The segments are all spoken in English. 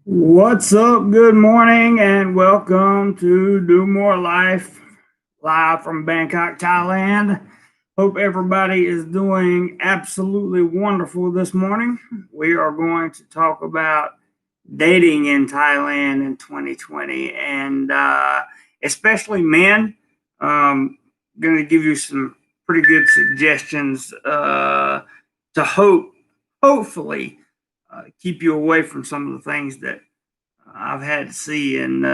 What's up? Good morning and welcome to DoMoreLife live from Bangkok, Thailand. Hope everybody is doing absolutely wonderful this morning. We are going to talk about dating in Thailand in 2020 and especially men. Going to give you some pretty good suggestions to hopefully keep you away from some of the things that I've had to see and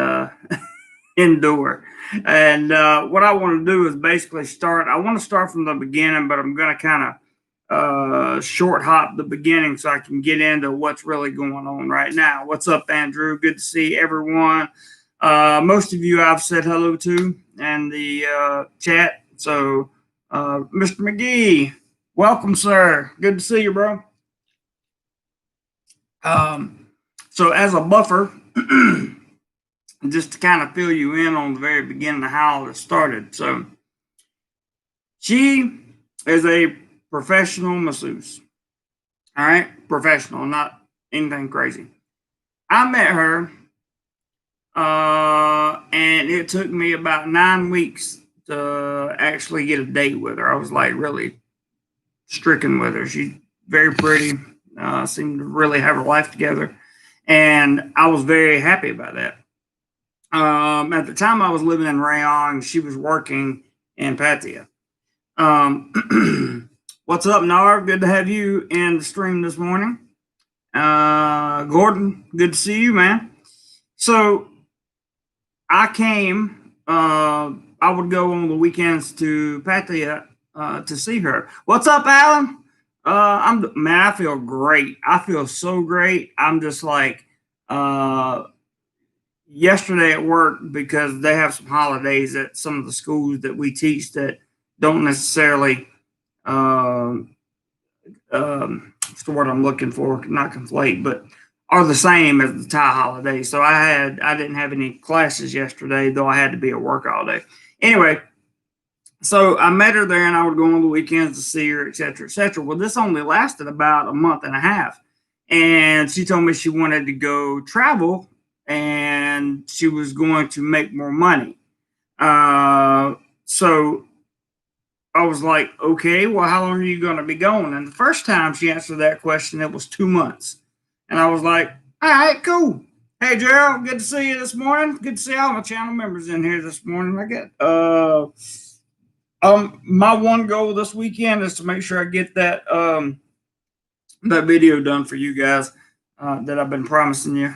endure. And what I want to do is basically start. I want to start from the beginning, but I'm going to kind of short hop the beginning so I can get into what's really going on right now. What's up, Andrew? Good to see everyone. Most of you I've said hello to in the chat. So, Mr. McGee, welcome, sir. Good to see you, bro. So as a buffer, just to kind of fill you in on the very beginning of how it started. So she is a professional masseuse. All right, professional, not anything crazy. I met her, and it took me about 9 weeks to actually get a date with her. I was like really stricken with her. She's very pretty, seemed to really have her life together, and I was very happy about that. At the time, I was living in Rayon. She was working in Pattaya. What's up, Nar? Good to have you in the stream this morning. Gordon, good to see you, man. So I came. I would go on the weekends to Pattaya to see her. What's up, Alan? I feel great. I feel so great. I'm just like yesterday at work because they have some holidays at some of the schools that we teach that don't necessarily what's the word I'm looking for? Not conflate, but are the same as the Thai holiday. So I didn't have any classes yesterday, though I had to be at work all day. Anyway, so I met her there, and I would go on the weekends to see her, etc., etc. Well, this only lasted about a month and a half, and she told me she wanted to go travel and she was going to make more money. So I was like, okay, well, how long are you going to be going? And the first time she answered that question, it was 2 months. And I was like, all right, cool. Hey, Gerald, good to see you this morning. Good to see all my channel members in here this morning. I got my one goal this weekend is to make sure I get that that video done for you guys that I've been promising you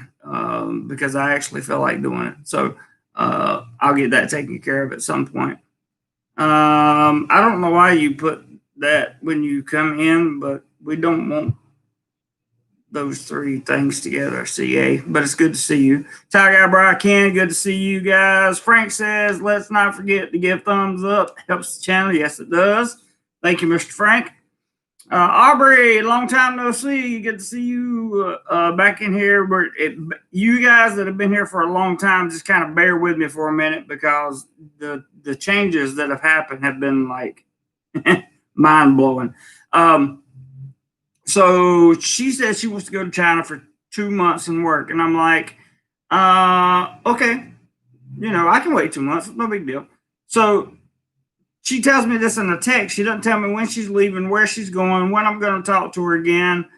because I actually feel like doing it. So I'll get that taken care of at some point. I don't know why you put that when you come in, but we don't want those three things together, CA. But it's good to see you. Tiger Guy Ken, good to see you guys. Frank says, let's not forget to give thumbs up. Helps the channel. Yes, it does. Thank you, Mr. Frank. Aubrey, long time no see. Good to see you back in here. You guys that have been here for a long time, just kind of bear with me for a minute because the changes that have happened have been like mind blowing. So she said she wants to go to China for 2 months and work, and I'm like, okay, I can wait 2 months. No big deal. So she tells me this in a text. She doesn't tell me when she's leaving, where she's going, when I'm going to talk to her again.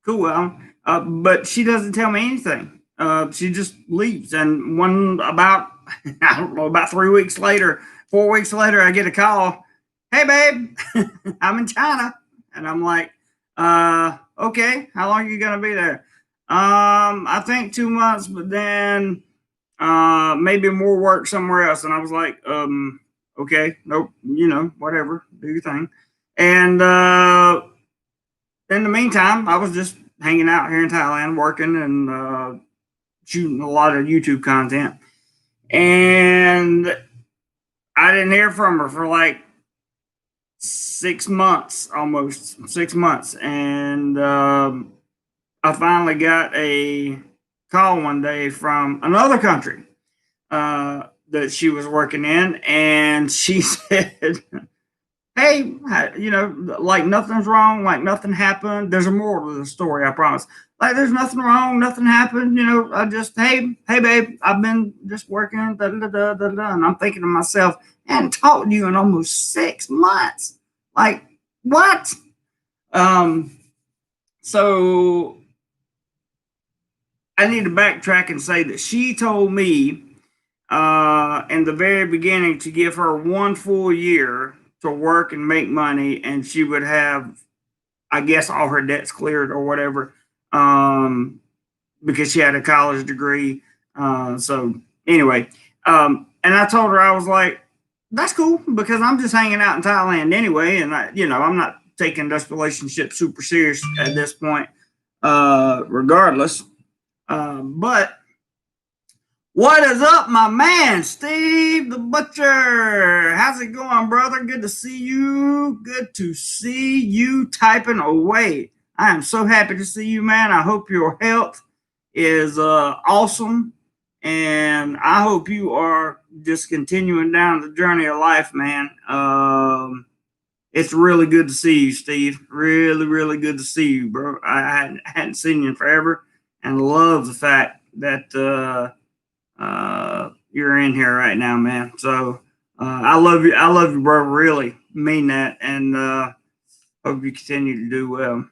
Cool. But she doesn't tell me anything. She just leaves. And about 3 weeks later, 4 weeks later, I get a call. Hey, babe, I'm in China. And I'm like, okay, how long are you going to be there? I think 2 months, but then maybe more work somewhere else. And I was like, okay, nope, whatever, do your thing. And in the meantime, I was just hanging out here in Thailand, working and shooting a lot of YouTube content. And I didn't hear from her for like 6 months, almost 6 months. And I finally got a call one day from another country that she was working in, and she said, hey, like nothing's wrong, like nothing happened. There's a moral to the story, I promise. Like there's nothing wrong, nothing happened. I just, hey, babe, I've been just working, da da da da da, and I'm thinking to myself, I hadn't talked to you in almost 6 months. Like what? Um, so I need to backtrack and say that she told me in the very beginning to give her 1 full year to work and make money, and she would have, I guess, all her debts cleared or whatever, because she had a college degree. So anyway, and I told her, I was like, that's cool because I'm just hanging out in Thailand anyway, and I'm not taking this relationship super serious at this point, regardless. But what is up, my man, Steve the Butcher? How's it going, brother? Good to see you. Good to see you typing away. I am so happy to see you, man. I hope your health is awesome. And I hope you are just continuing down the journey of life, man. It's really good to see you, Steve. Really, really good to see you, bro. I hadn't seen you in forever, and love the fact that you're in here right now, man. So I love you. I love you, bro. Really mean that, and hope you continue to do well.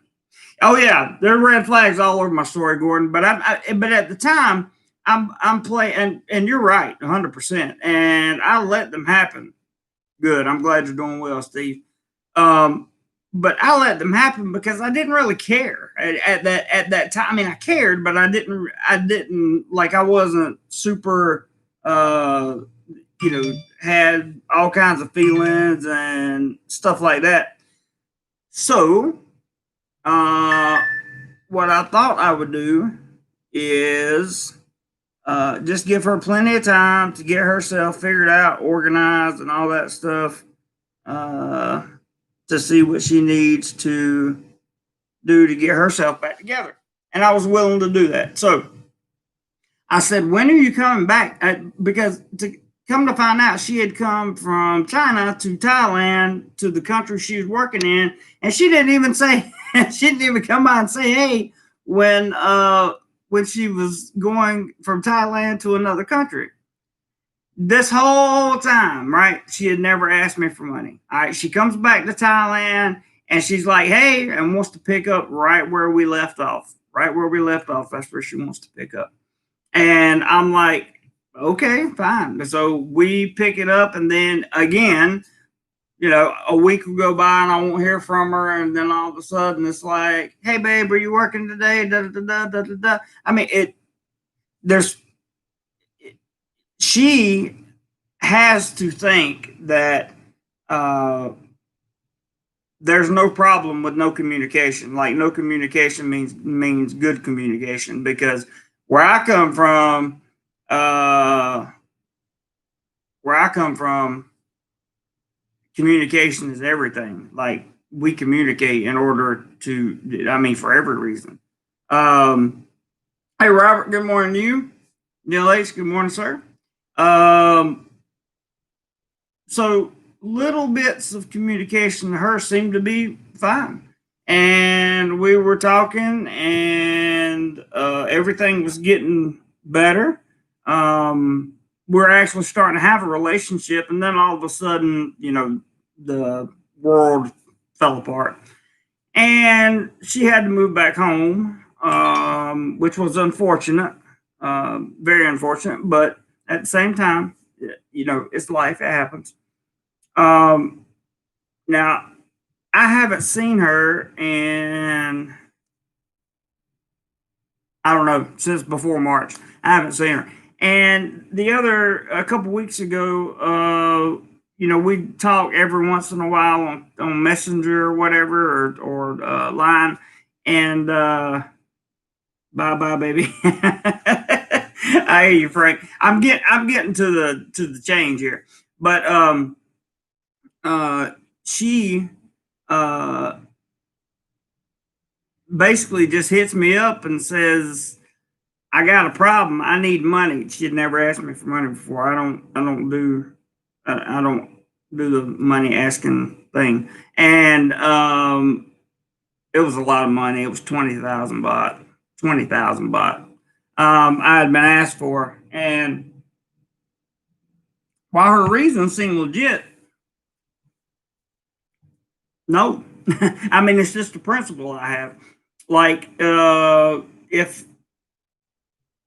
Oh yeah, there are red flags all over my story, Gordon. But but at the time, I'm playing, and you're right, 100%. And I let them happen. Good. I'm glad you're doing well, Steve. But I let them happen because I didn't really care at that time. I mean, I cared, but I didn't like, I wasn't super had all kinds of feelings and stuff like that. So what I thought I would do is just give her plenty of time to get herself figured out, organized, and all that stuff, to see what she needs to do to get herself back together. And I was willing to do that. So I said, when are you coming back? Because to come to find out, she had come from China to Thailand, to the country she was working in, and she didn't even say, she didn't even come by and say, hey, when she was going from Thailand to another country. This whole time, right? She had never asked me for money. All right, she comes back to Thailand and she's like, hey, and wants to pick up right where we left off. Right where we left off, that's where she wants to pick up. And I'm like, okay, fine. So we pick it up, and then again, a week will go by and I won't hear from her, and then all of a sudden it's like, hey babe, are you working today? Da da da da da da. I mean, there's she has to think that there's no problem with no communication. Like no communication means good communication, because where I come from, communication is everything. Like we communicate in order to, I mean, for every reason. Hey Robert, good morning to you. Neil H, good morning, sir. So little bits of communication to her seemed to be fine. And we were talking, and everything was getting better. We're actually starting to have a relationship, and then all of a sudden, the world fell apart. And she had to move back home, which was unfortunate, very unfortunate, but at the same time, it's life, it happens. Now, I haven't seen her in, I don't know, since before March. I haven't seen her. And a couple weeks ago, we talk every once in a while on Messenger or whatever, or line. And bye bye, baby. I hear you, Frank. I'm getting to the change here, but she basically just hits me up and says, I got a problem. I need money. She had never asked me for money before. I don't do the money asking thing. And it was a lot of money. It was 20,000 baht. 20,000 baht. I had been asked for. And while her reasons seemed legit, no. I mean, it's just a principle I have. Like, if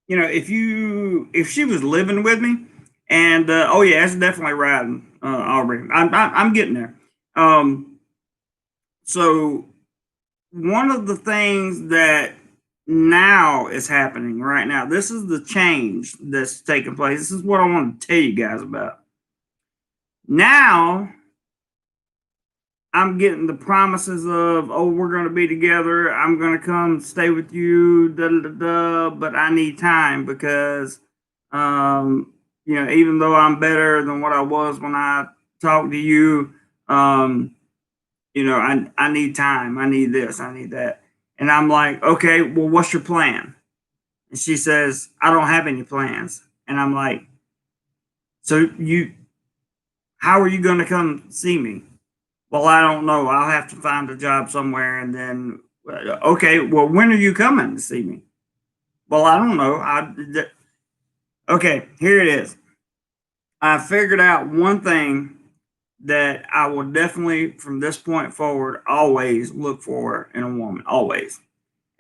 if she was living with me, and oh yeah, it's definitely riding, Aubrey. I'm getting there. So one of the things that now is happening right now, this is the change that's taking place. This is what I want to tell you guys about. Now I'm getting the promises of, oh, we're going to be together. I'm going to come stay with you, but I need time because, even though I'm better than what I was when I talked to you, I need time. I need this. I need that. And I'm like, okay, well, what's your plan? And she says, I don't have any plans. And I'm like, so how are you going to come see me? Well, I don't know. I'll have to find a job somewhere. And then, okay, well, when are you coming to see me? Well, I don't know. Okay, here it is. I figured out one thing that I will definitely, from this point forward, always look for in a woman, always.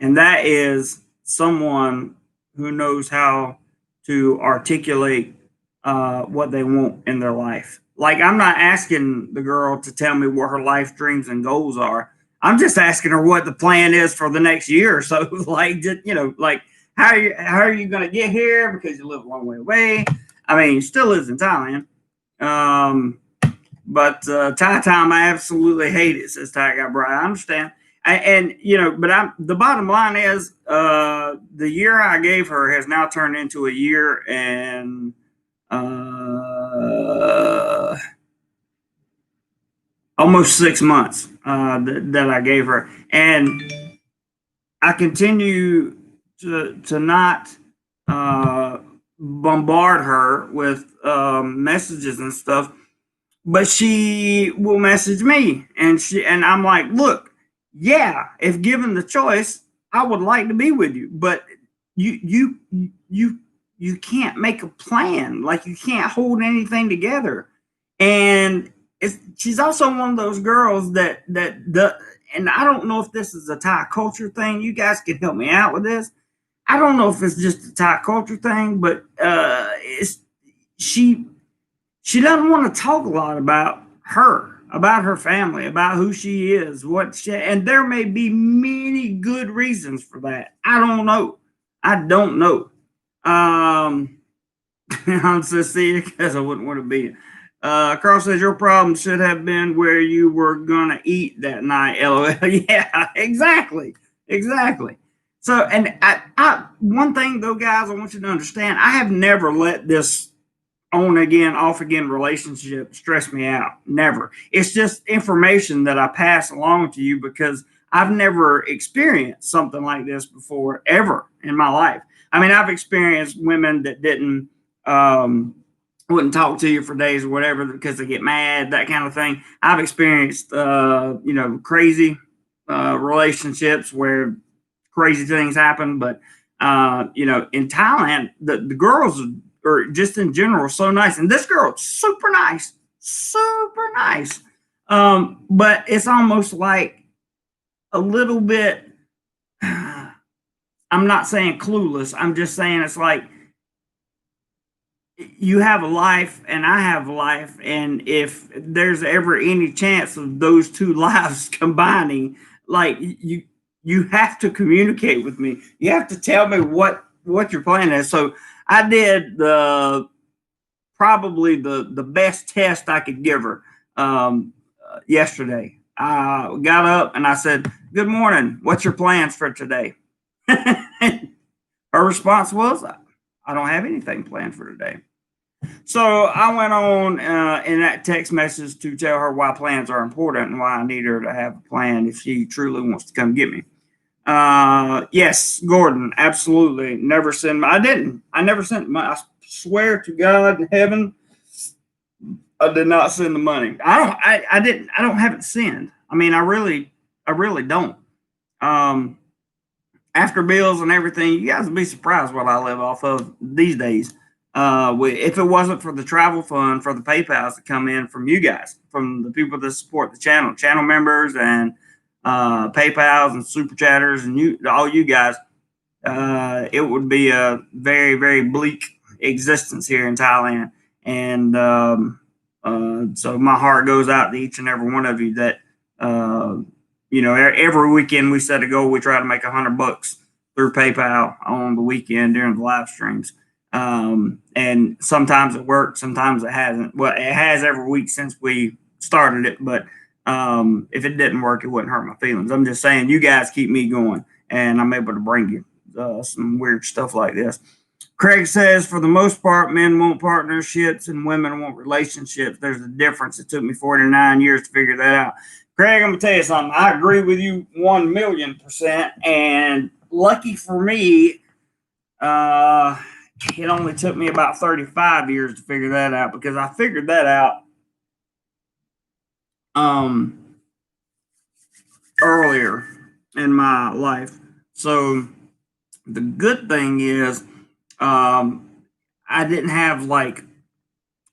And that is someone who knows how to articulate what they want in their life. Like, I'm not asking the girl to tell me what her life dreams and goals are. I'm just asking her what the plan is for the next year or so. Like, just, like, how are you going to get here because you live a long way away? I mean, you still lives in Thailand. But Thai time, I absolutely hate it, says Thai Guy Brian. I understand. But the bottom line is the year I gave her has now turned into a year and almost 6 months that I gave her, and I continue to not bombard her with messages and stuff, but she will message me, and I'm like, look, yeah, if given the choice, I would like to be with you, but you can't make a plan. Like, you can't hold anything together. And she's also one of those girls that and I don't know if this is a Thai culture thing. You guys can help me out with this. I don't know if it's just a Thai culture thing, but she doesn't want to talk a lot about her family, about who she is, and there may be many good reasons for that. I don't know. I'm sincere because I wouldn't want to be. Carl says your problem should have been where you were gonna eat that night. LOL. Yeah, exactly. So, and I one thing though, guys, I want you to understand, I have never let this on again, off again relationship stress me out. Never. It's just information that I pass along to you because I've never experienced something like this before, ever in my life. I mean, I've experienced women that wouldn't talk to you for days or whatever because they get mad, that kind of thing. I've experienced, crazy relationships where crazy things happen. But, in Thailand, the girls or just in general, so nice. And this girl, super nice. But it's almost like a little bit, I'm not saying clueless. I'm just saying it's like you have a life and I have a life. And if there's ever any chance of those two lives combining, like you have to communicate with me. You have to tell me what your plan is. So I did probably the best test I could give her yesterday. I got up and I said, "Good morning. What's your plans for today?" Her response was, "I don't have anything planned for today." So I went on in that text message to tell her why plans are important and why I need her to have a plan if she truly wants to come get me. Yes, Gordon, absolutely. Never send I never sent I swear to God in heaven, I did not send the money. I don't have it sent. I mean, I really don't. Um, After bills and everything, you guys would be surprised what I live off of these days. If it wasn't for the travel fund for the PayPals that come in from you guys, from the people that support the channel members and PayPals and super chatters and all you guys, it would be a very, very bleak existence here in Thailand. And so my heart goes out to each and every one of you that, every weekend we set a goal. We try to make $100 through PayPal on the weekend during the live streams. And sometimes it works, sometimes it hasn't. Well, it has every week since we started it, but if it didn't work, it wouldn't hurt my feelings. I'm just saying, you guys keep me going, and I'm able to bring you some weird stuff like this. Craig says, for the most part, men want partnerships and women want relationships. There's a difference. It took me 49 years to figure that out. Craig, I'm going to tell you something. I agree with you 1,000,000%. And lucky for me, it only took me about 35 years to figure that out, because I figured that out earlier in my life. So the good thing is, I didn't have like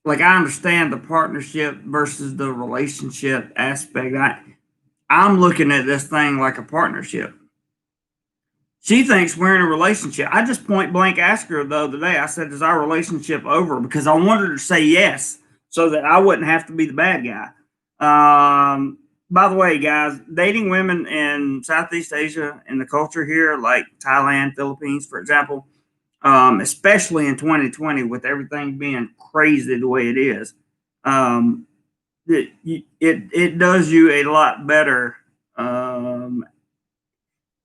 I understand the partnership versus the relationship aspect. I'm looking at this thing like a partnership. She thinks we're in a relationship. I just point blank asked her the other day. I said, is our relationship over? Because I wanted her to say yes so that I wouldn't have to be the bad guy. By the way, guys, dating women in Southeast Asia and the culture here, like Thailand, Philippines, for example, especially in 2020 with everything being crazy the way it is, it does you a lot better.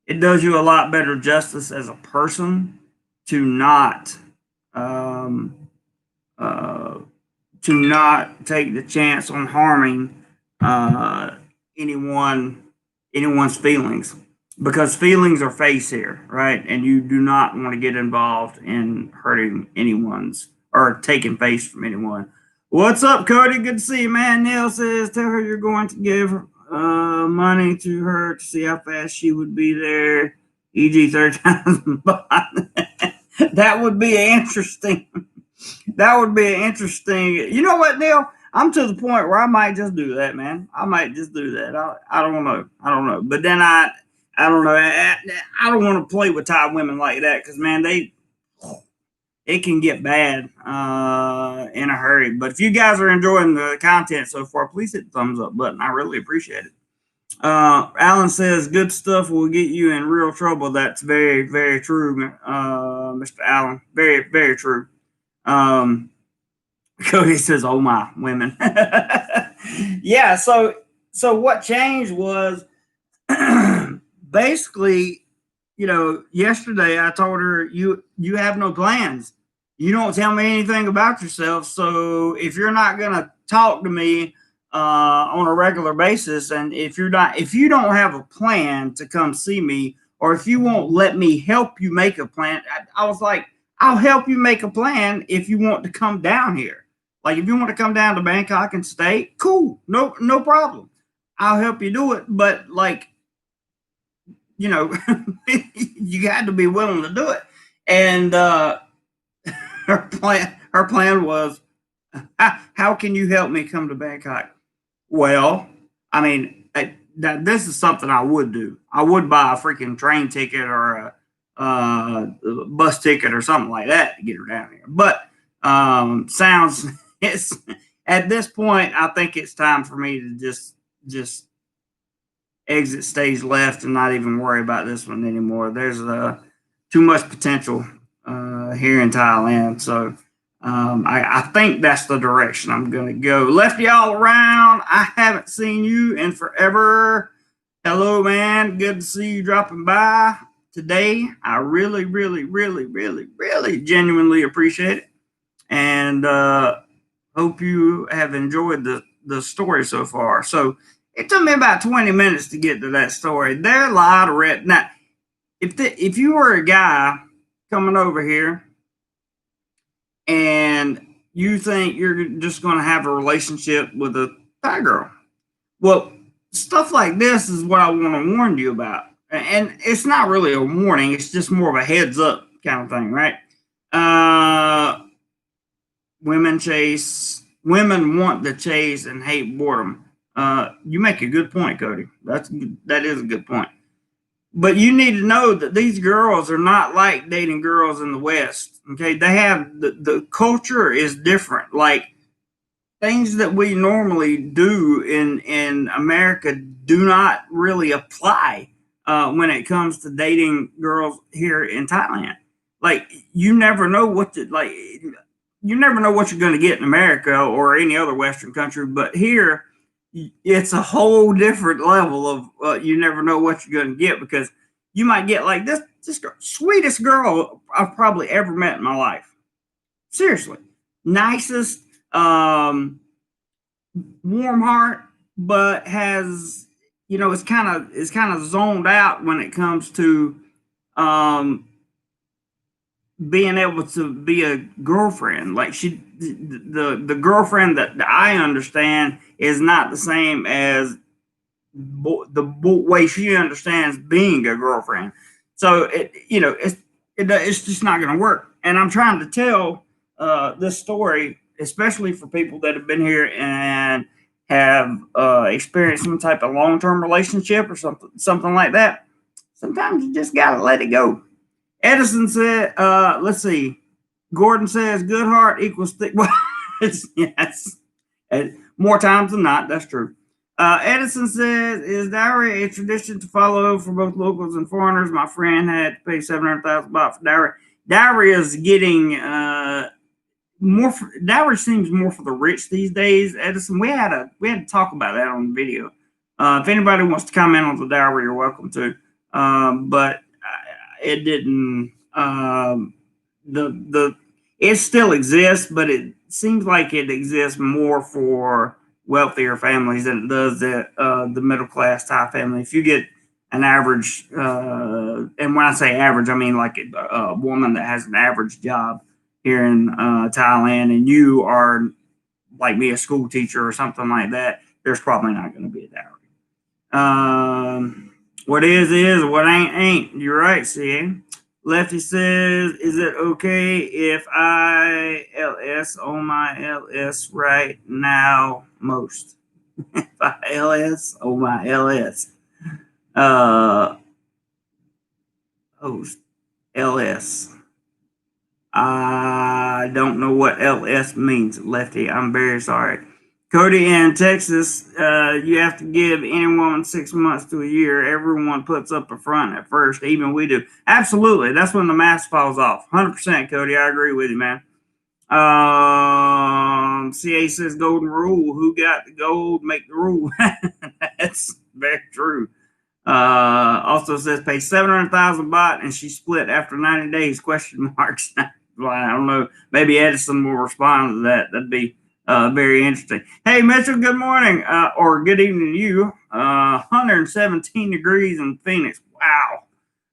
It does you a lot better justice as a person to not take the chance on harming anyone's feelings, because feelings are face here, right? And you do not want to get involved in hurting anyone's or taking face from anyone. What's up, Cody? Good to see you, man. Neil says, tell her you're going to give money to her to see how fast she would be there, e.g. 30 times. That would be interesting. That would be interesting. You know what, Neil? I'm to the point where I might just do that, man. I might just do that. I don't know. But then I don't know. I don't want to play with Thai women like that, because, man, it can get bad in a hurry. But if you guys are enjoying the content so far, please hit the thumbs up button. I really appreciate it. Alan says, good stuff will get you in real trouble. That's very, very true, Mr. Allen. Very, very true. Cody says, oh my, women. Yeah, so what changed was basically, yesterday I told her, you have no plans. You don't tell me anything about yourself. So if you're not going to talk to me on a regular basis, and if you don't have a plan to come see me, or if you won't let me help you make a plan, I was like, I'll help you make a plan if you want to come down here. Like, if you want to come down to Bangkok and stay, cool, no problem. I'll help you do it. But, like, you got to be willing to do it. And her plan was, how can you help me come to Bangkok? Well, I mean, this is something I would do. I would buy a freaking train ticket or a bus ticket or something like that to get her down here. But it's at this point, I think it's time for me to just exit stage left and not even worry about this one anymore. There's too much potential here in Thailand. So I think that's the direction I'm going to go. Lefty all around. I haven't seen you in forever. Hello, man. Good to see you dropping by today. I really, really, really, really, really genuinely appreciate it. And hope you have enjoyed the story so far. So it took me about 20 minutes to get to that story. There are a lot of red. Now, if you were a guy coming over here and you think you're just going to have a relationship with a Thai girl. Well, stuff like this is what I want to warn you about. And it's not really a warning, it's just more of a heads up kind of thing, right? Uh, women want to chase and hate boredom. You make a good point, Cody. That is a good point. But you need to know that these girls are not like dating girls in the West. Okay, they have the culture is different. Like things that we normally do in America do not really apply when it comes to dating girls here in Thailand. Like you never know what to like. You never know what you're going to get in America or any other Western country, but here it's a whole different level of you never know what you're going to get because you might get like this sweetest girl I've probably ever met in my life. Seriously, nicest, warm heart, but has it's kind of zoned out when it comes to um, being able to be a girlfriend. Like the girlfriend that I understand is not the same as the way she understands being a girlfriend. So it's just not going to work. And I'm trying to tell this story, especially for people that have been here and have experienced some type of long term relationship or something like that. Sometimes you just gotta let it go. Edison said, let's see. Gordon says good heart equals thick. Well, yes. More times than not, that's true. Edison says, is dowry a tradition to follow for both locals and foreigners? My friend had to pay 700,000 baht for dowry. Dowry is getting dowry seems more for the rich these days. Edison, we had to talk about that on the video. If anybody wants to comment on the dowry, you're welcome to. But it didn't. It still exists, but it seems like it exists more for wealthier families than it does the middle class Thai family. If you get an average, and when I say average, I mean like a woman that has an average job here in Thailand, and you are like me, a school teacher or something like that, there's probably not going to be a dowry. What is, what ain't. You're right, CA. Lefty says, is it okay if I LS on my LS right now most? If I LS on my LS. Host. LS. I don't know what LS means, Lefty. I'm very sorry. Cody in Texas, you have to give any woman 6 months to a year. Everyone puts up a front at first, even we do. Absolutely. That's when the mask falls off. 100%, Cody. I agree with you, man. CA says golden rule. Who got the gold, make the rule. That's very true. Also says pay 700,000 baht and she split after 90 days, question marks. I don't know. Maybe Edison will respond to that. That'd be very interesting. Hey, Mitchell, good morning or good evening to you. 117 degrees in Phoenix. Wow.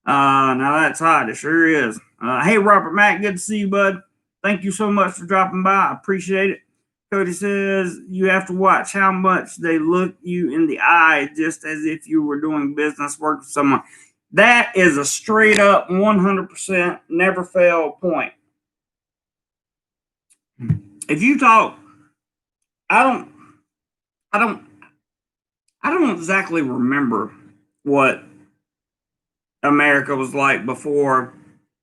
Now that's hot. It sure is. Hey, Robert Mack, good to see you, bud. Thank you so much for dropping by. I appreciate it. Cody says you have to watch how much they look you in the eye, just as if you were doing business work with someone. That is a straight up 100% never fail point. If you talk, I don't exactly remember what America was like before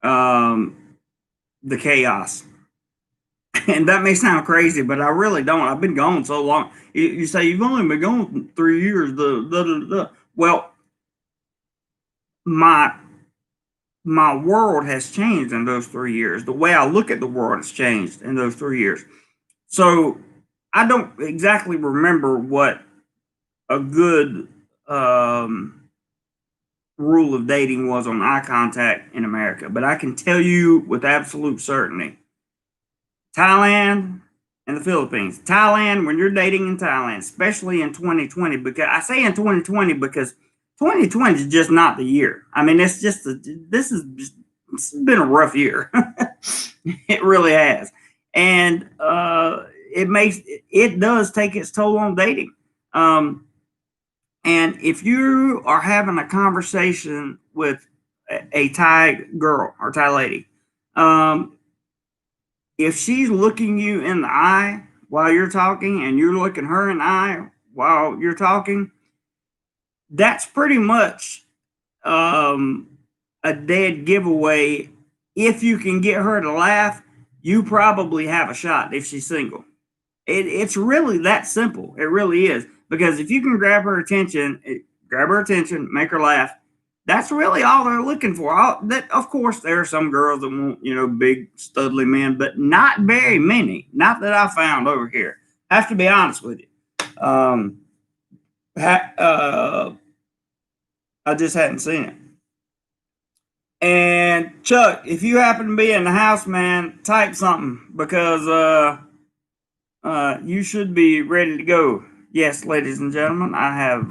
the chaos. And that may sound crazy, but I really don't. I've been gone so long. You say you've only been gone 3 years. Well, my world has changed in those 3 years. The way I look at the world has changed in those 3 years. So I don't exactly remember what a good rule of dating was on eye contact in America, but I can tell you with absolute certainty, Thailand and the Philippines. Thailand, when you're dating in Thailand, especially in 2020, because I say in 2020 because 2020 is just not the year. I mean, it's just this has been a rough year. It really has. and it does take its toll on dating. And if you are having a conversation with a Thai girl or Thai lady, if she's looking you in the eye while you're talking and you're looking her in the eye while you're talking, that's pretty much a dead giveaway. If you can get her to laugh, you probably have a shot if she's single. It's really that simple. It really is. Because if you can grab her attention, make her laugh, that's really all they're looking for. Of course, there are some girls that want, big, studly men, but not very many. Not that I found over here. I have to be honest with you. I just hadn't seen it. And Chuck, if you happen to be in the house, man, type something because you should be ready to go. Yes, ladies and gentlemen, I have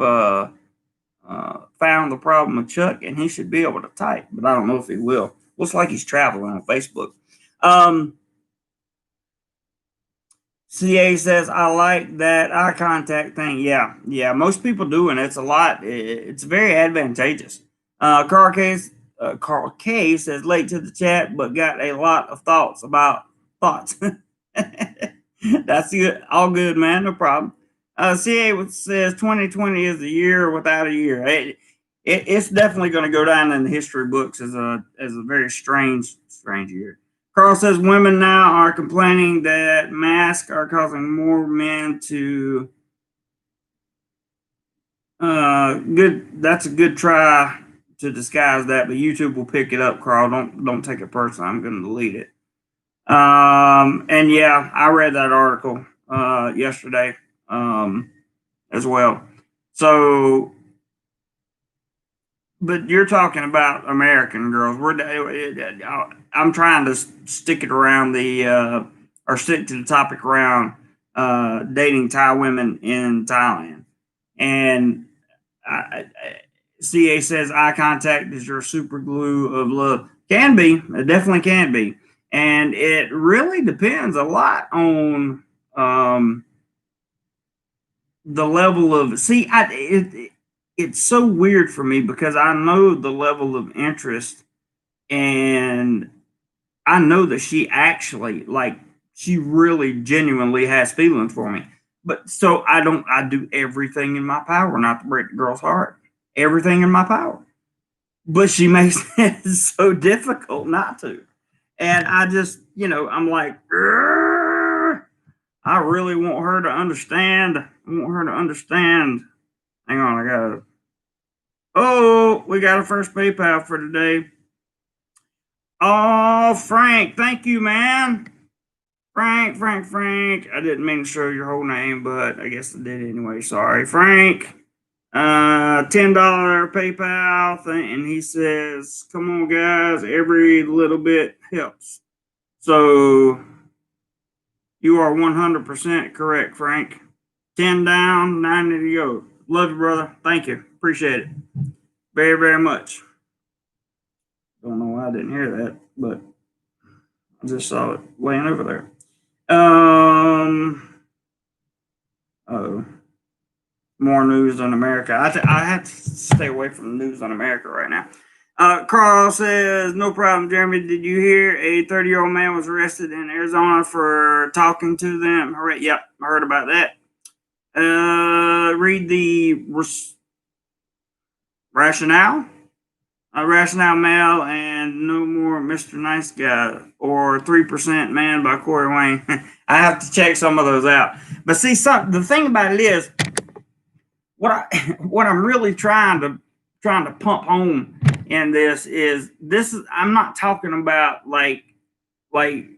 found the problem with Chuck, and he should be able to type, but I don't know if he will. Looks like he's traveling on Facebook. CA says, I like that eye contact thing. Yeah, most people do, and it's a lot. It's very advantageous. Carl K says, late to the chat, but got a lot of thoughts about thoughts. That's good. All good, man. No problem. CA says 2020 is a year without a year. It's definitely going to go down in the history books as a very strange year. Carl says women now are complaining that masks are causing more men to good. That's a good try to disguise that, but YouTube will pick it up. Carl, don't take it personally. I'm going to delete it. And yeah, I read that article yesterday as well. So, but you're talking about American girls. I'm trying to stick it around or stick to the topic around dating Thai women in Thailand. And CA says eye contact is your super glue of love. Can be. It definitely can be. And it really depends a lot on the level of it's so weird for me because I know the level of interest, and I know that she actually she really genuinely has feelings for me. But so I do everything in my power not to break the girl's heart. Everything in my power. But she makes it so difficult not to. And I just, I'm like, I really want her to understand. Hang on, we got our first PayPal for today. Oh, Frank, thank you, man. Frank. I didn't mean to show your whole name, but I guess I did anyway. Sorry, Frank. $10 PayPal thing, and he says, come on, guys, every little bit helps. So you are 100% correct, Frank. 10 down, 90 to go. Love you, brother. Thank you. Appreciate it very, very much. Don't know why I didn't hear that, but I just saw it laying over there. More news on America. I have to stay away from the news on America right now. Carl says, no problem, Jeremy. Did you hear a 30-year-old man was arrested in Arizona for talking to them? Yep, I heard about that. Read the rationale. Rationale Mail and No More Mr. Nice Guy or 3% Man by Corey Wayne. I have to check some of those out. But see, the thing about it is, what I'm really trying to pump home in this is I'm not talking about like Western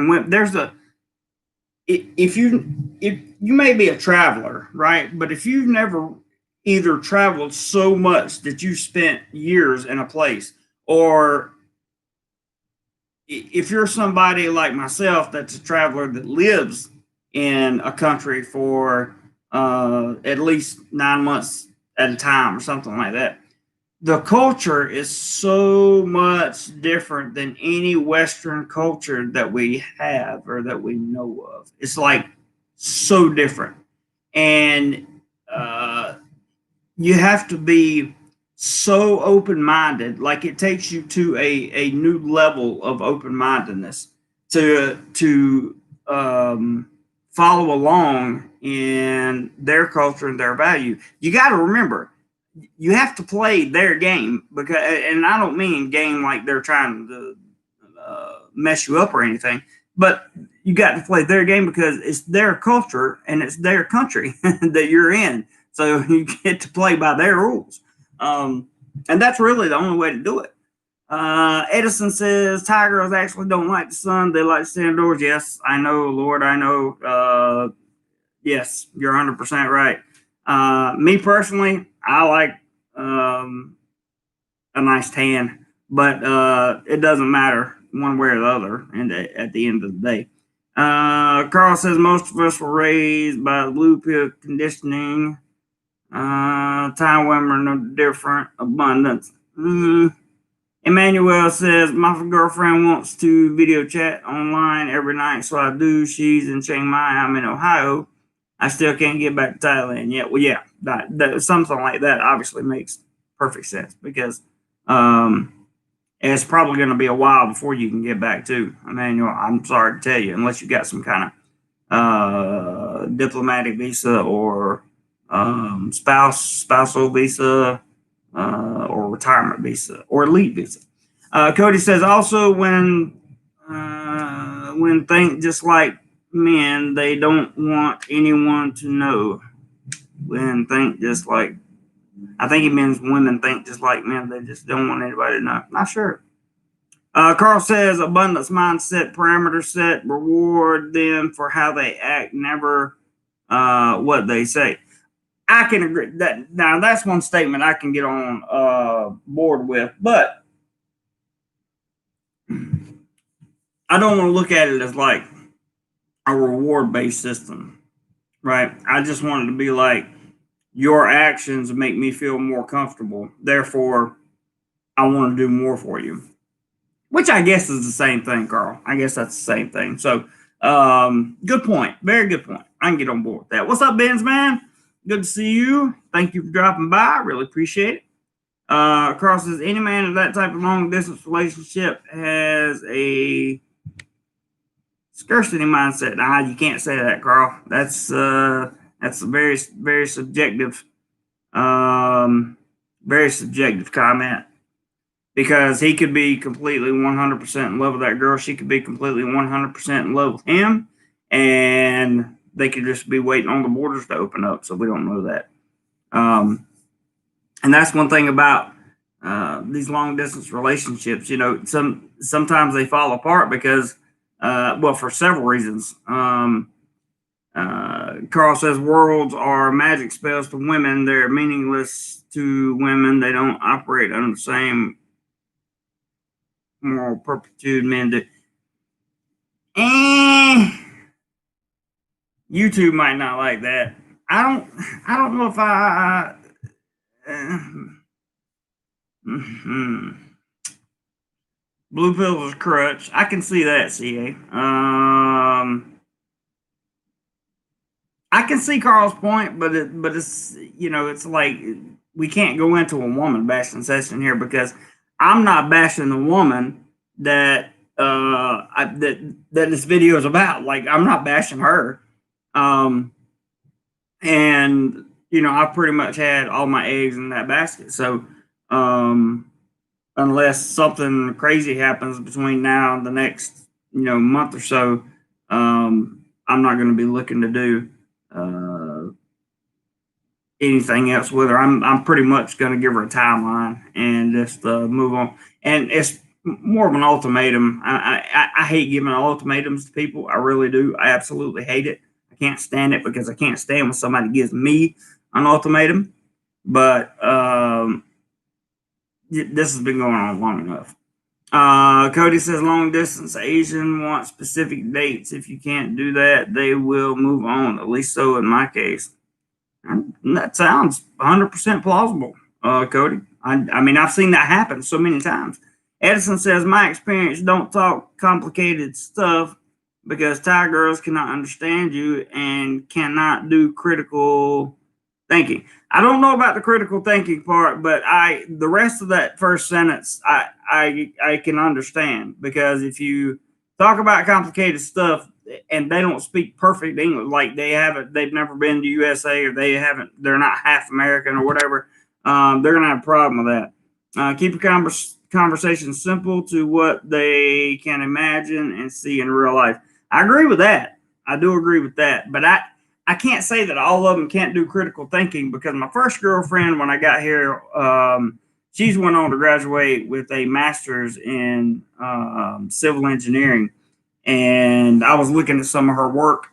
women. If you may be a traveler, right? But if you've never either traveled so much that you spent years in a place, or if you're somebody like myself that's a traveler that lives in a country for at least 9 months at a time or something like that, the culture is so much different than any Western culture that we have or that we know of. It's like so different. And uh, you have to be so open minded. Like it takes you to a new level of open mindedness to follow along in their culture and their value. You got to remember, you have to play their game because, and I don't mean game like they're trying to mess you up or anything, but you got to play their game because it's their culture and it's their country that you're in. So you get to play by their rules. And that's really the only way to do it. Edison says Thai girls actually don't like the sun. They like to stay indoors. Yes, I know, Lord, I know. Yes, you're 100% right. Me personally, I like a nice tan, but it doesn't matter one way or the other. And at the end of the day, Carl says most of us were raised by the blue pill conditioning. Thai women are no different. Abundance. Emmanuel says my girlfriend wants to video chat online every night, so I do. She's in Chiang Mai. I'm in Ohio. I still can't get back to Thailand yet. Well, yeah, that something like that obviously makes perfect sense because it's probably going to be a while before you can get back to Emmanuel. I'm sorry to tell you, unless you got some kind of diplomatic visa or spousal visa or retirement visa or elite visa. Cody says also when think just like men, they don't want anyone to know. When think just like, I think he means women think just like men, they just don't want anybody to know. Not sure. Carl says abundance mindset, parameter set, reward them for how they act, never what they say. I can agree that now that's one statement I can get on board with, but I don't want to look at it as like a reward based system, right? I just want it to be like your actions make me feel more comfortable. Therefore, I want to do more for you, which I guess is the same thing, Carl. I guess that's the same thing. So, good point. Very good point. I can get on board with that. What's up, Benz, man? Good to see you. Thank you for dropping by. I really appreciate it. Carl says any man in that type of long distance relationship has a scarcity mindset. Nah, you can't say that, Carl. That's a very very subjective, very subjective comment because he could be completely 100% in love with that girl. She could be completely 100% in love with him, and they could just be waiting on the borders to open up. So we don't know that. And that's one thing about these long distance relationships. You know, sometimes they fall apart because, well, for several reasons. Carl says worlds are magic spells to women. They're meaningless to women. They don't operate under the same moral perpetuity men do. You two might not like that. I don't know if I. Blue pills is crutch. I can see that, CA. I can see Carl's point, but it's it's like we can't go into a woman bashing session here because I'm not bashing the woman that that this video is about. Like I'm not bashing her, and I've pretty much had all my eggs in that basket. So unless something crazy happens between now and the next month or so, I'm not going to be looking to do anything else with her. I'm pretty much going to give her a timeline and just move on. And it's more of an ultimatum. I hate giving ultimatums to people. I really do. I absolutely hate it. I can't stand it because I can't stand when somebody gives me an ultimatum. But this has been going on long enough. Cody says long distance Asian want specific dates. If you can't do that, they will move on. At least so in my case. That sounds 100% plausible, Cody. I mean, I've seen that happen so many times. Edison says, my experience, don't talk complicated stuff because Thai girls cannot understand you and cannot do critical thinking. I don't know about the critical thinking part, but the rest of that first sentence I can understand, because if you talk about complicated stuff and they don't speak perfect English, like they've never been to USA, or they're not half American or whatever, they're gonna have a problem with that. Keep your conversation simple to what they can imagine and see in real life. I agree with that. I do agree with that, but I can't say that all of them can't do critical thinking, because my first girlfriend when I got here, she's went on to graduate with a master's in civil engineering, and I was looking at some of her work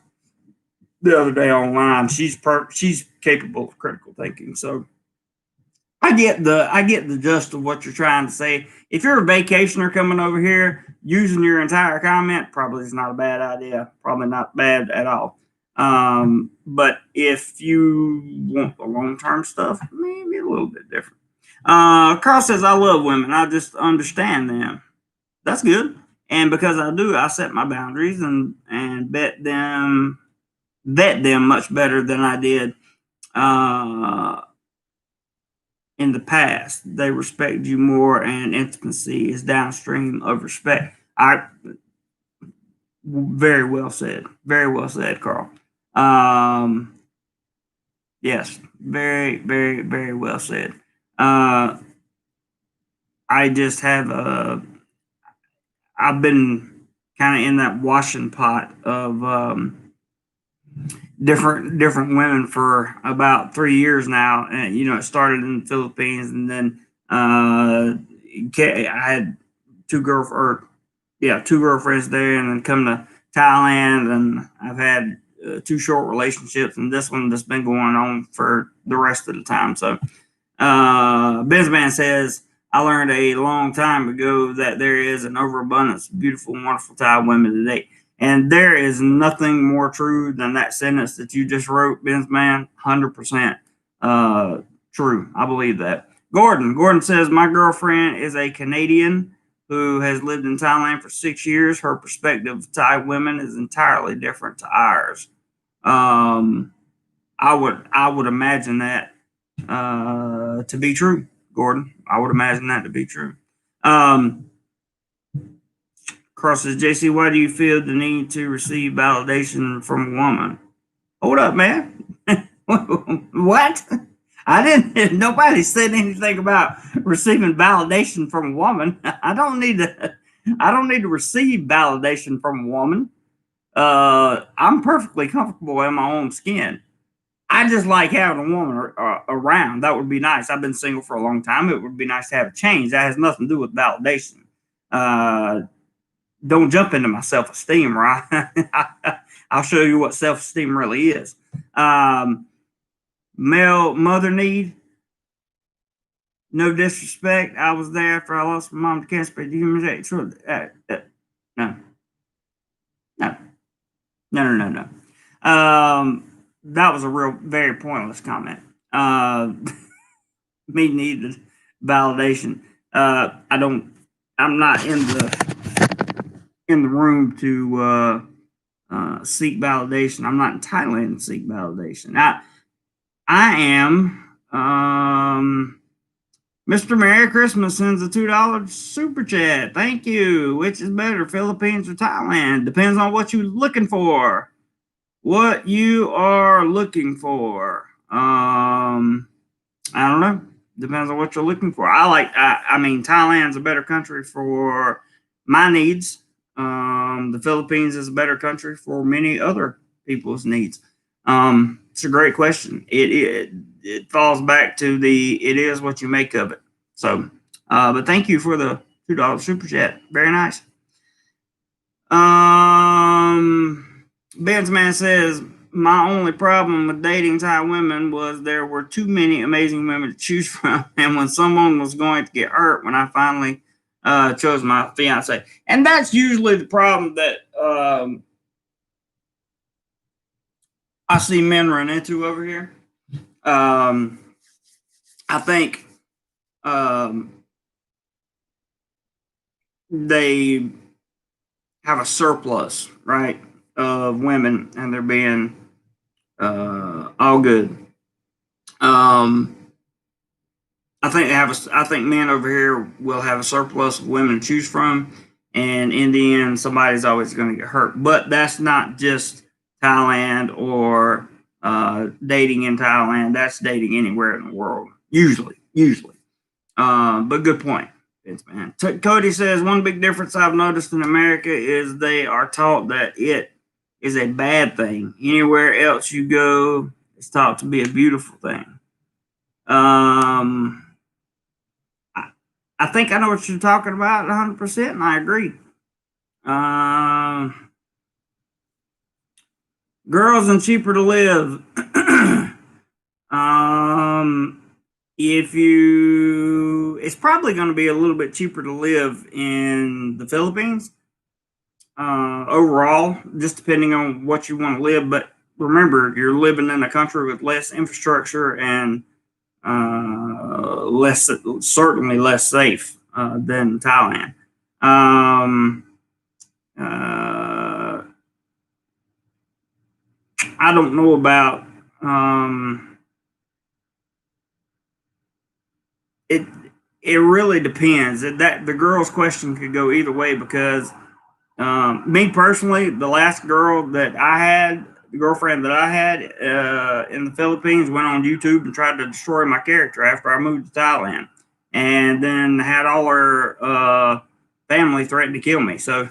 the other day online. She's capable of critical thinking, so I get the gist of what you're trying to say. If you're a vacationer coming over here, using your entire comment probably is not a bad idea. Probably not bad at all. But if you want the long-term stuff, maybe a little bit different. Carl says, I love women. I just understand them. That's good. And because I do, I set my boundaries and vet them much better than I did in the past. They respect you more, and intimacy is downstream of respect. Very well said. Very well said, Carl. Yes, very, very, very well said. I just have I've been kind of in that washing pot of different women for about 3 years now, and it started in the Philippines, and then I had two girlfriends there, and then come to Thailand, and I've had 2 short relationships, and this one that's been going on for the rest of the time. So Benzman says, I learned a long time ago that there is an overabundance of beautiful and wonderful Thai women today. And there is nothing more true than that sentence that you just wrote, Benzman. 100% true. I believe that. Gordon says, my girlfriend is a Canadian who has lived in Thailand for 6 years. Her perspective of Thai women is entirely different to ours. I would imagine that to be true, Gordon. I would imagine that to be true. Cross says, JC, why do you feel the need to receive validation from a woman? Hold up, man. What? Nobody said anything about receiving validation from a woman. I don't need to receive validation from a woman. I'm perfectly comfortable in my own skin. I just like having a woman around. That would be nice. I've been single for a long time. It would be nice to have a change. That has nothing to do with validation. Don't jump into my self-esteem, right? I'll show you what self-esteem really is. Male mother need. No disrespect. I was there after I lost my mom to cancer. But no. That was a very pointless comment. Me needed validation. I'm not in the room to seek validation. I'm not in Thailand to seek validation. I am. Mr. Merry Christmas sends a $2 super chat. Thank you. Which is better, Philippines or Thailand? Depends on what you're looking for. What you are looking for. I don't know. Depends on what you're looking for. I mean, Thailand's a better country for my needs. The Philippines is a better country for many other people's needs. It's a great question. It falls back to it is what you make of it. So, but thank you for the $2 super chat. Very nice. Benzman says, my only problem with dating Thai women was there were too many amazing women to choose from, and when someone was going to get hurt when I finally chose my fiance. And that's usually the problem that I see men run into over here. I think they have a surplus, right, of women, and they're being all good. I think they have I think men over here will have a surplus of women to choose from, and in the end, somebody's always going to get hurt. But that's not just Thailand or dating in Thailand. That's dating anywhere in the world, usually. But good point, Vince, man. Cody says one big difference I've noticed in America is they are taught that it is a bad thing. Anywhere else you go, it's taught to be a beautiful thing. I think I know what you're talking about 100%, and I agree. Girls and cheaper to live. It's probably going to be a little bit cheaper to live in the Philippines overall, just depending on what you want to live. But remember, you're living in a country with less infrastructure and certainly less safe than Thailand. I don't know about it. It really depends. That the girl's question could go either way because me personally, the last girl that I had, the girlfriend that I had in the Philippines, went on YouTube and tried to destroy my character after I moved to Thailand, and then had all her family threaten to kill me. So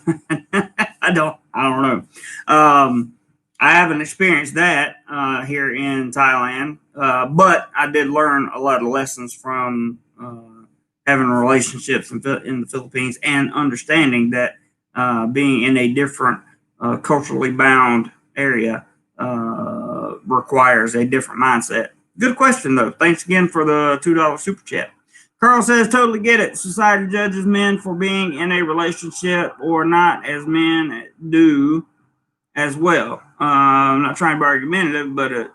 I don't know. I haven't experienced that here in Thailand, but I did learn a lot of lessons from having relationships in the Philippines and understanding that being in a different culturally bound area requires a different mindset. Good question, though. Thanks again for the $2 super chat. Carl says, totally get it. Society judges men for being in a relationship or not, as men do as well. I'm not trying to be argumentative, but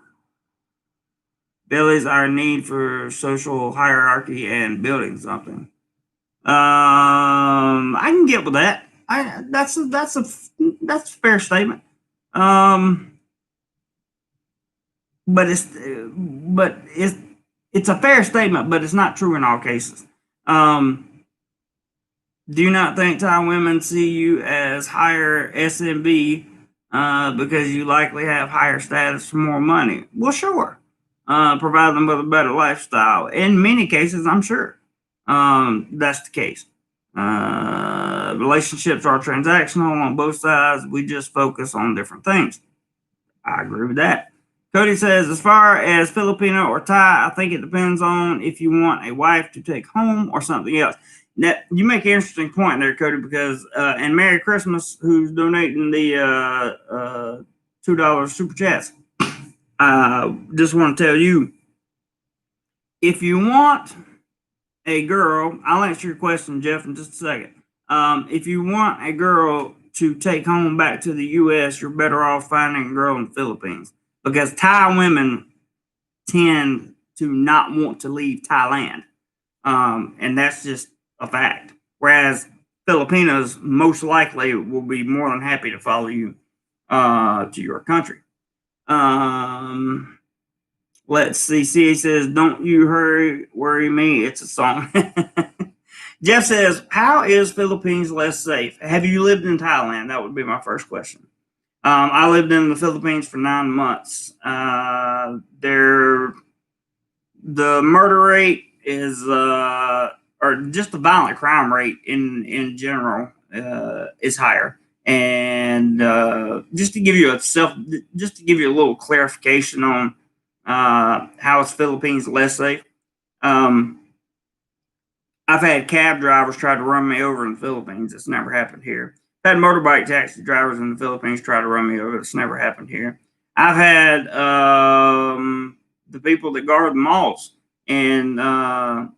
bellies our need for social hierarchy and building something. I can get with that. That's a fair statement. But it's a fair statement, but it's not true in all cases. Do you not think Thai women see you as higher SMB because you likely have higher status for more money? Well, sure. Provide them with a better lifestyle. In many cases, I'm sure that's the case. Relationships are transactional on both sides. We just focus on different things. I agree with that. Cody says, as far as Filipino or Thai, I think it depends on if you want a wife to take home or something else. Now, you make an interesting point there, Cody, because and Merry Christmas, who's donating the $2 super chats. Just want to tell you, if you want a girl, I'll answer your question, Jeff, in just a second. If you want a girl to take home back to the U.S., you're better off finding a girl in the Philippines because Thai women tend to not want to leave Thailand, and that's just a fact. Whereas Filipinos most likely will be more than happy to follow you to your country. Let's see. CA says, "Don't you worry me. It's a song." Jeff says, "How is Philippines less safe? Have you lived in Thailand?" That would be my first question. I lived in the Philippines for 9 months. The murder rate is, or just the violent crime rate in general, is higher. And just to give you a little clarification on how is Philippines less safe. I've had cab drivers try to run me over in the Philippines. It's never happened here. I've had motorbike taxi drivers in the Philippines try to run me over. It's never happened here. I've had the people that guard the malls in the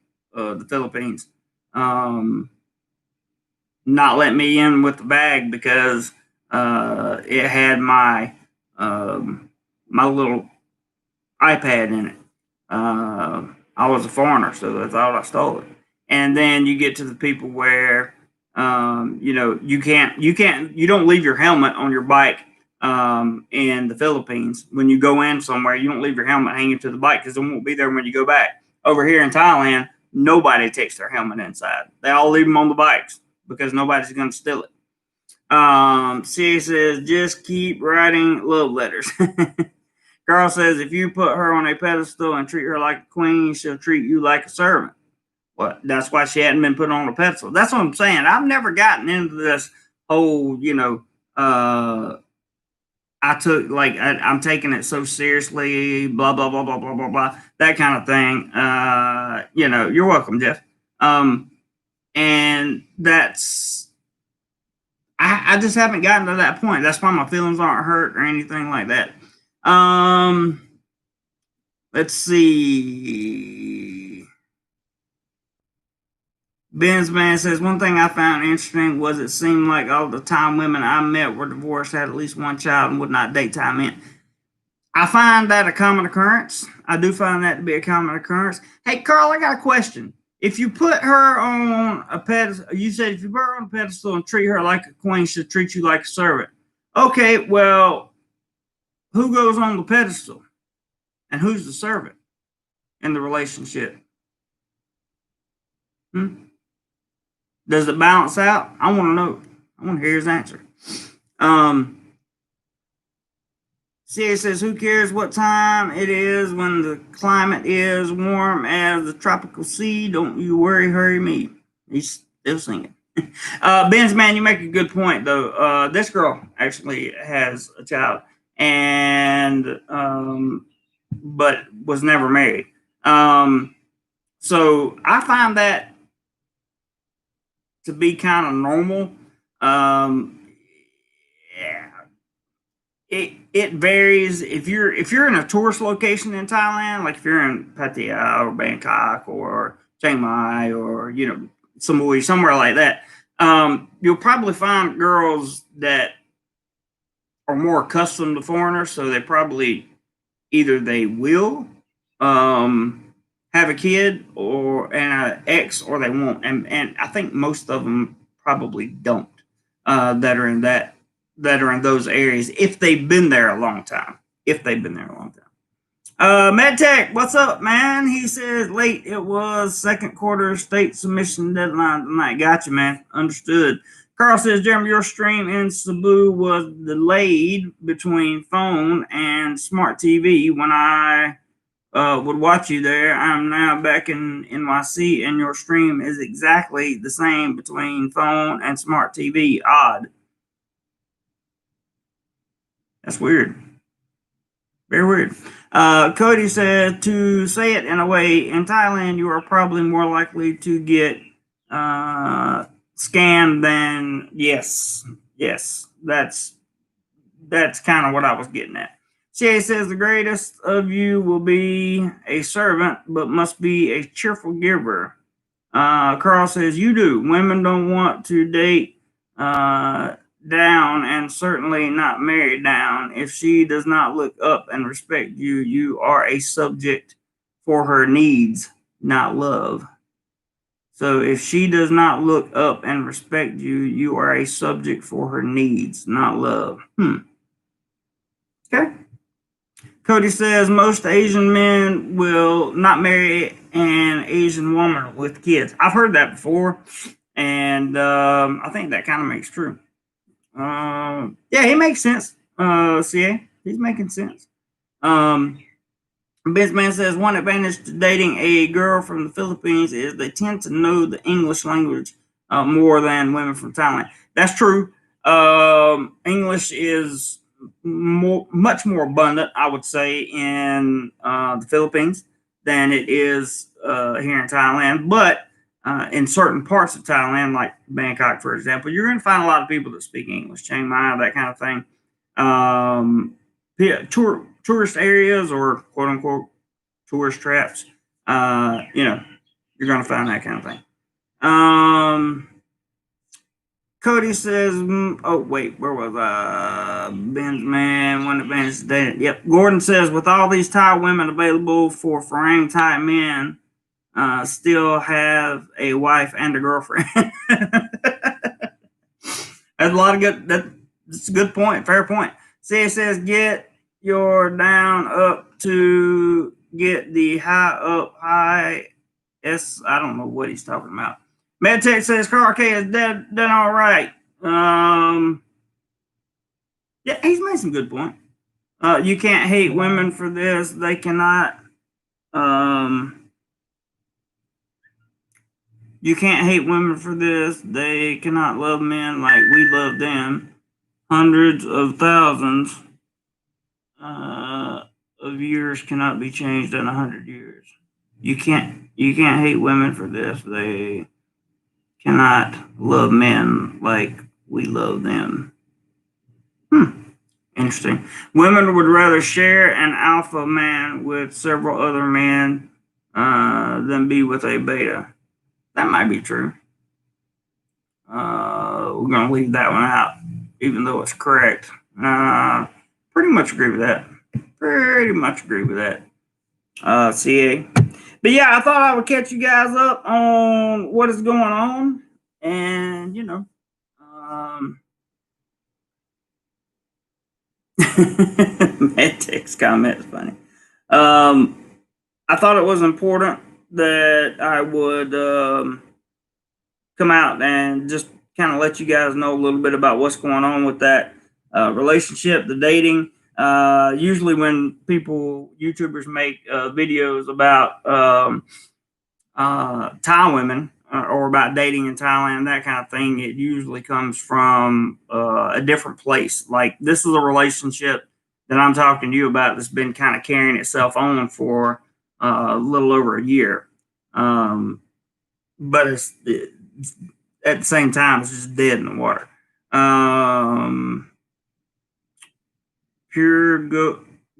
Philippines not let me in with the bag because it had my my little iPad in it. I was a foreigner, so they thought I stole it. And then you get to the people where, you don't leave your helmet on your bike in the Philippines. When you go in somewhere, you don't leave your helmet hanging to the bike because it won't be there when you go back. Over here in Thailand, nobody takes their helmet inside. They all leave them on the bikes because nobody's going to steal it. CA says, just keep writing love letters. Carl says, if you put her on a pedestal and treat her like a queen, she'll treat you like a servant. Well, that's why she hadn't been put on a pedestal. That's what I'm saying. I've never gotten into this whole, I'm taking it so seriously, blah, blah, blah, blah, blah, blah, blah, that kind of thing. You're welcome, Jeff. And I just haven't gotten to that point. That's why my feelings aren't hurt or anything like that. Let's see. Ben's man says, one thing I found interesting was it seemed like all the Thai women I met were divorced, had at least one child, and would not date Thai men. I find that a common occurrence. I do find that to be a common occurrence. Hey, Carl, I got a question. If you put her on a pedestal, you said if you put her on a pedestal and treat her like a queen, she'll treat you like a servant. Okay, well, who goes on the pedestal? And who's the servant in the relationship? Does it balance out? I want to know. I want to hear his answer. CA says, who cares what time it is when the climate is warm as the tropical sea? Don't you worry, hurry me. He's still singing. Ben's man, you make a good point, though. This girl actually has a child, and but was never married. So I find that to be kind of normal. It varies. If you're in a tourist location in Thailand, like if you're in Pattaya or Bangkok or Chiang Mai or Samui, somewhere like that, you'll probably find girls that are more accustomed to foreigners, so they probably either they will have a kid or an ex, or they won't, and I think most of them probably don't that are in those areas if they've been there a long time. MedTech, what's up, man? He says late. It was second quarter state submission deadline tonight. Gotcha, man. Understood. Carl says, Jeremy, your stream in Cebu was delayed between phone and smart TV. When I would watch you there, I'm now back in NYC, and your stream is exactly the same between phone and smart TV. Odd. That's weird. Very weird. Cody said, to say it in a way, in Thailand, you are probably more likely to get scammed than yes. That's kind of what I was getting at. CA says the greatest of you will be a servant, but must be a cheerful giver. Carl says, you do. Women don't want to date down, and certainly not married down. If she does not look up and respect you, you are a subject for her needs, not love. So if she does not look up and respect you, you are a subject for her needs, not love. Okay. Cody says most Asian men will not marry an Asian woman with kids. I've heard that before, and I think that kind of makes true. Yeah, he makes sense. CA, he's making sense. Bizman says one advantage to dating a girl from the Philippines is they tend to know the English language more than women from Thailand. That's true. English is much more abundant, I would say, in the Philippines than it is here in Thailand. But in certain parts of Thailand, like Bangkok, for example, you're going to find a lot of people that speak English, Chiang Mai, that kind of thing. Tourist areas or quote unquote tourist traps, you're going to find that kind of thing. Cody says, oh, wait, where was Ben's man? One advantage dated. Yep. Gordon says, with all these Thai women available for Farang Thai men, still have a wife and a girlfriend. That's a lot of good. That's a good point. Fair point. See, it says get your down up to get the high up high. I don't know what he's talking about. MedTech says Carl K is dead. Done all right. Yeah, he's made some good point. You can't hate women for this. They cannot. You can't hate women for this. They cannot love men like we love them. Hundreds of thousands of years cannot be changed in 100 years. You can't hate women for this. They cannot love men like we love them. Interesting. Women would rather share an alpha man with several other men than be with a beta. That might be true. We're going to leave that one out, even though it's correct. Pretty much agree with that. CA. But yeah, I thought I would catch you guys up on what is going on. And, Medtech's comment is funny. I thought it was important that I would come out and just kind of let you guys know a little bit about what's going on with that relationship, the dating. Usually when YouTubers make videos about Thai women or about dating in Thailand, that kind of thing, it usually comes from a different place. Like this is a relationship that I'm talking to you about that's been kind of carrying itself on for a little over a year. But it's at the same time, it's just dead in the water. Pure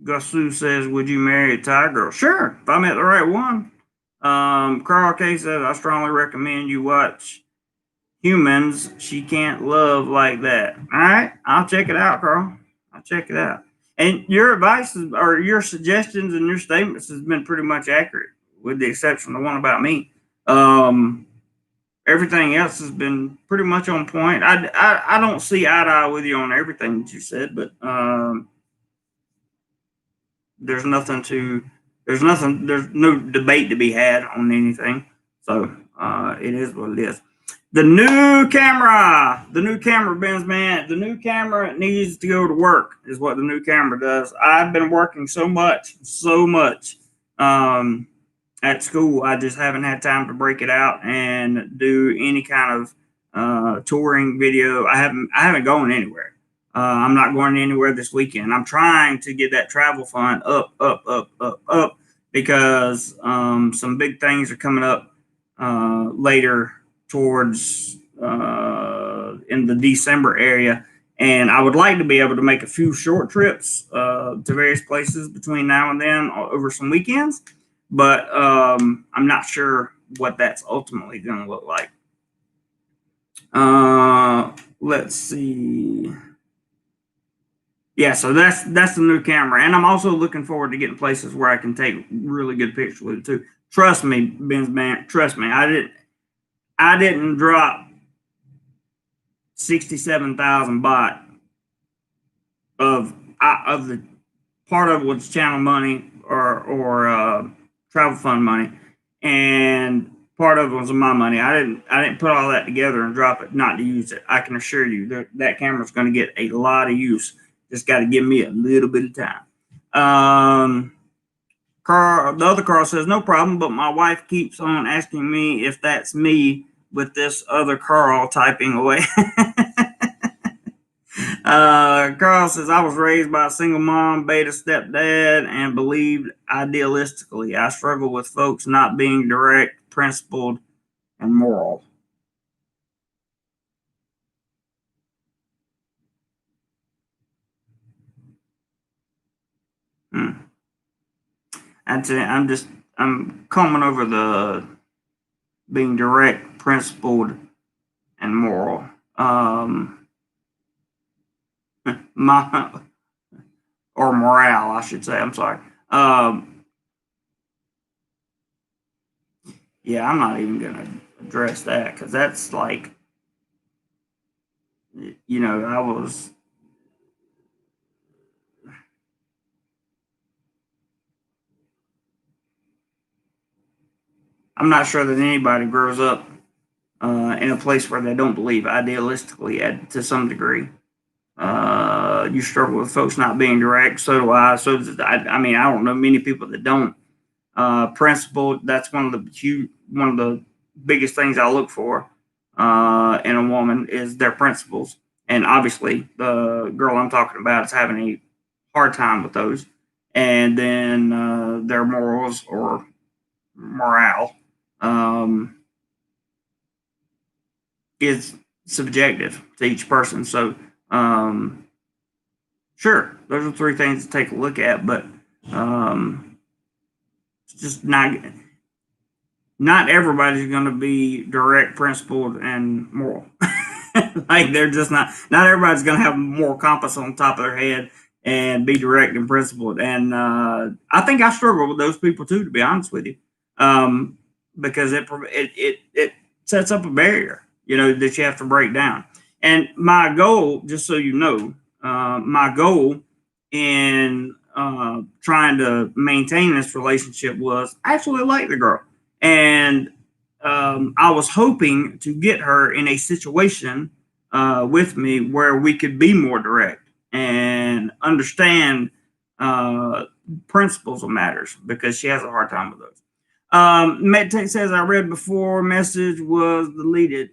Gasu says, would you marry a Thai girl? Sure, if I met the right one. Carl K says, I strongly recommend you watch Humans. She Can't Love Like That. All right, I'll check it out, Carl. I'll check it out. And your advice or your suggestions and your statements has been pretty much accurate, with the exception of the one about me. Everything else has been pretty much on point. I don't see eye to eye with you on everything that you said, but there's no debate to be had on anything. So it is what it is. The new camera, Ben's man, the new camera needs to go to work is what the new camera does. I've been working so much at school. I just haven't had time to break it out and do any kind of touring video. I haven't gone anywhere. I'm not going anywhere this weekend. I'm trying to get that travel fund up because some big things are coming up later towards in the December area. And I would like to be able to make a few short trips to various places between now and then over some weekends. But I'm not sure what that's ultimately going to look like. Let's see. Yeah, so that's the new camera, and I'm also looking forward to getting places where I can take really good pictures with it too. Trust me, Ben's man. Trust me, I didn't drop 67,000 baht of the part of it was channel money or travel fund money, and part of it was my money. I didn't put all that together and drop it not to use it. I can assure you that camera's going to get a lot of use. Just got to give me a little bit of time. The other Carl says, no problem, but my wife keeps on asking me if that's me with this other Carl typing away. Carl says, I was raised by a single mom, beta stepdad, and believed idealistically. I struggle with folks not being direct, principled, and moral. I'm combing over the being direct, principled, and moral. Or morale, I should say. I'm sorry. Yeah, I'm not even going to address that because that's like, I was. I'm not sure that anybody grows up in a place where they don't believe idealistically to some degree. You struggle with folks not being direct. So do I. I mean, I don't know many people that don't. Principled. That's one of the biggest things I look for in a woman is their principles. And obviously, the girl I'm talking about is having a hard time with those. And then their morals or morale um, is subjective to each person. So, sure, those are three things to take a look at, but it's just not everybody's going to be direct, principled, and moral. Like they're just not everybody's going to have a moral compass on top of their head and be direct and principled. And I think I struggle with those people too, to be honest with you, because it sets up a barrier, that you have to break down. And my goal, just so you know, my goal in trying to maintain this relationship was I actually like the girl. And I was hoping to get her in a situation with me where we could be more direct and understand principles of matters because she has a hard time with those. MedTech says I read before message was deleted.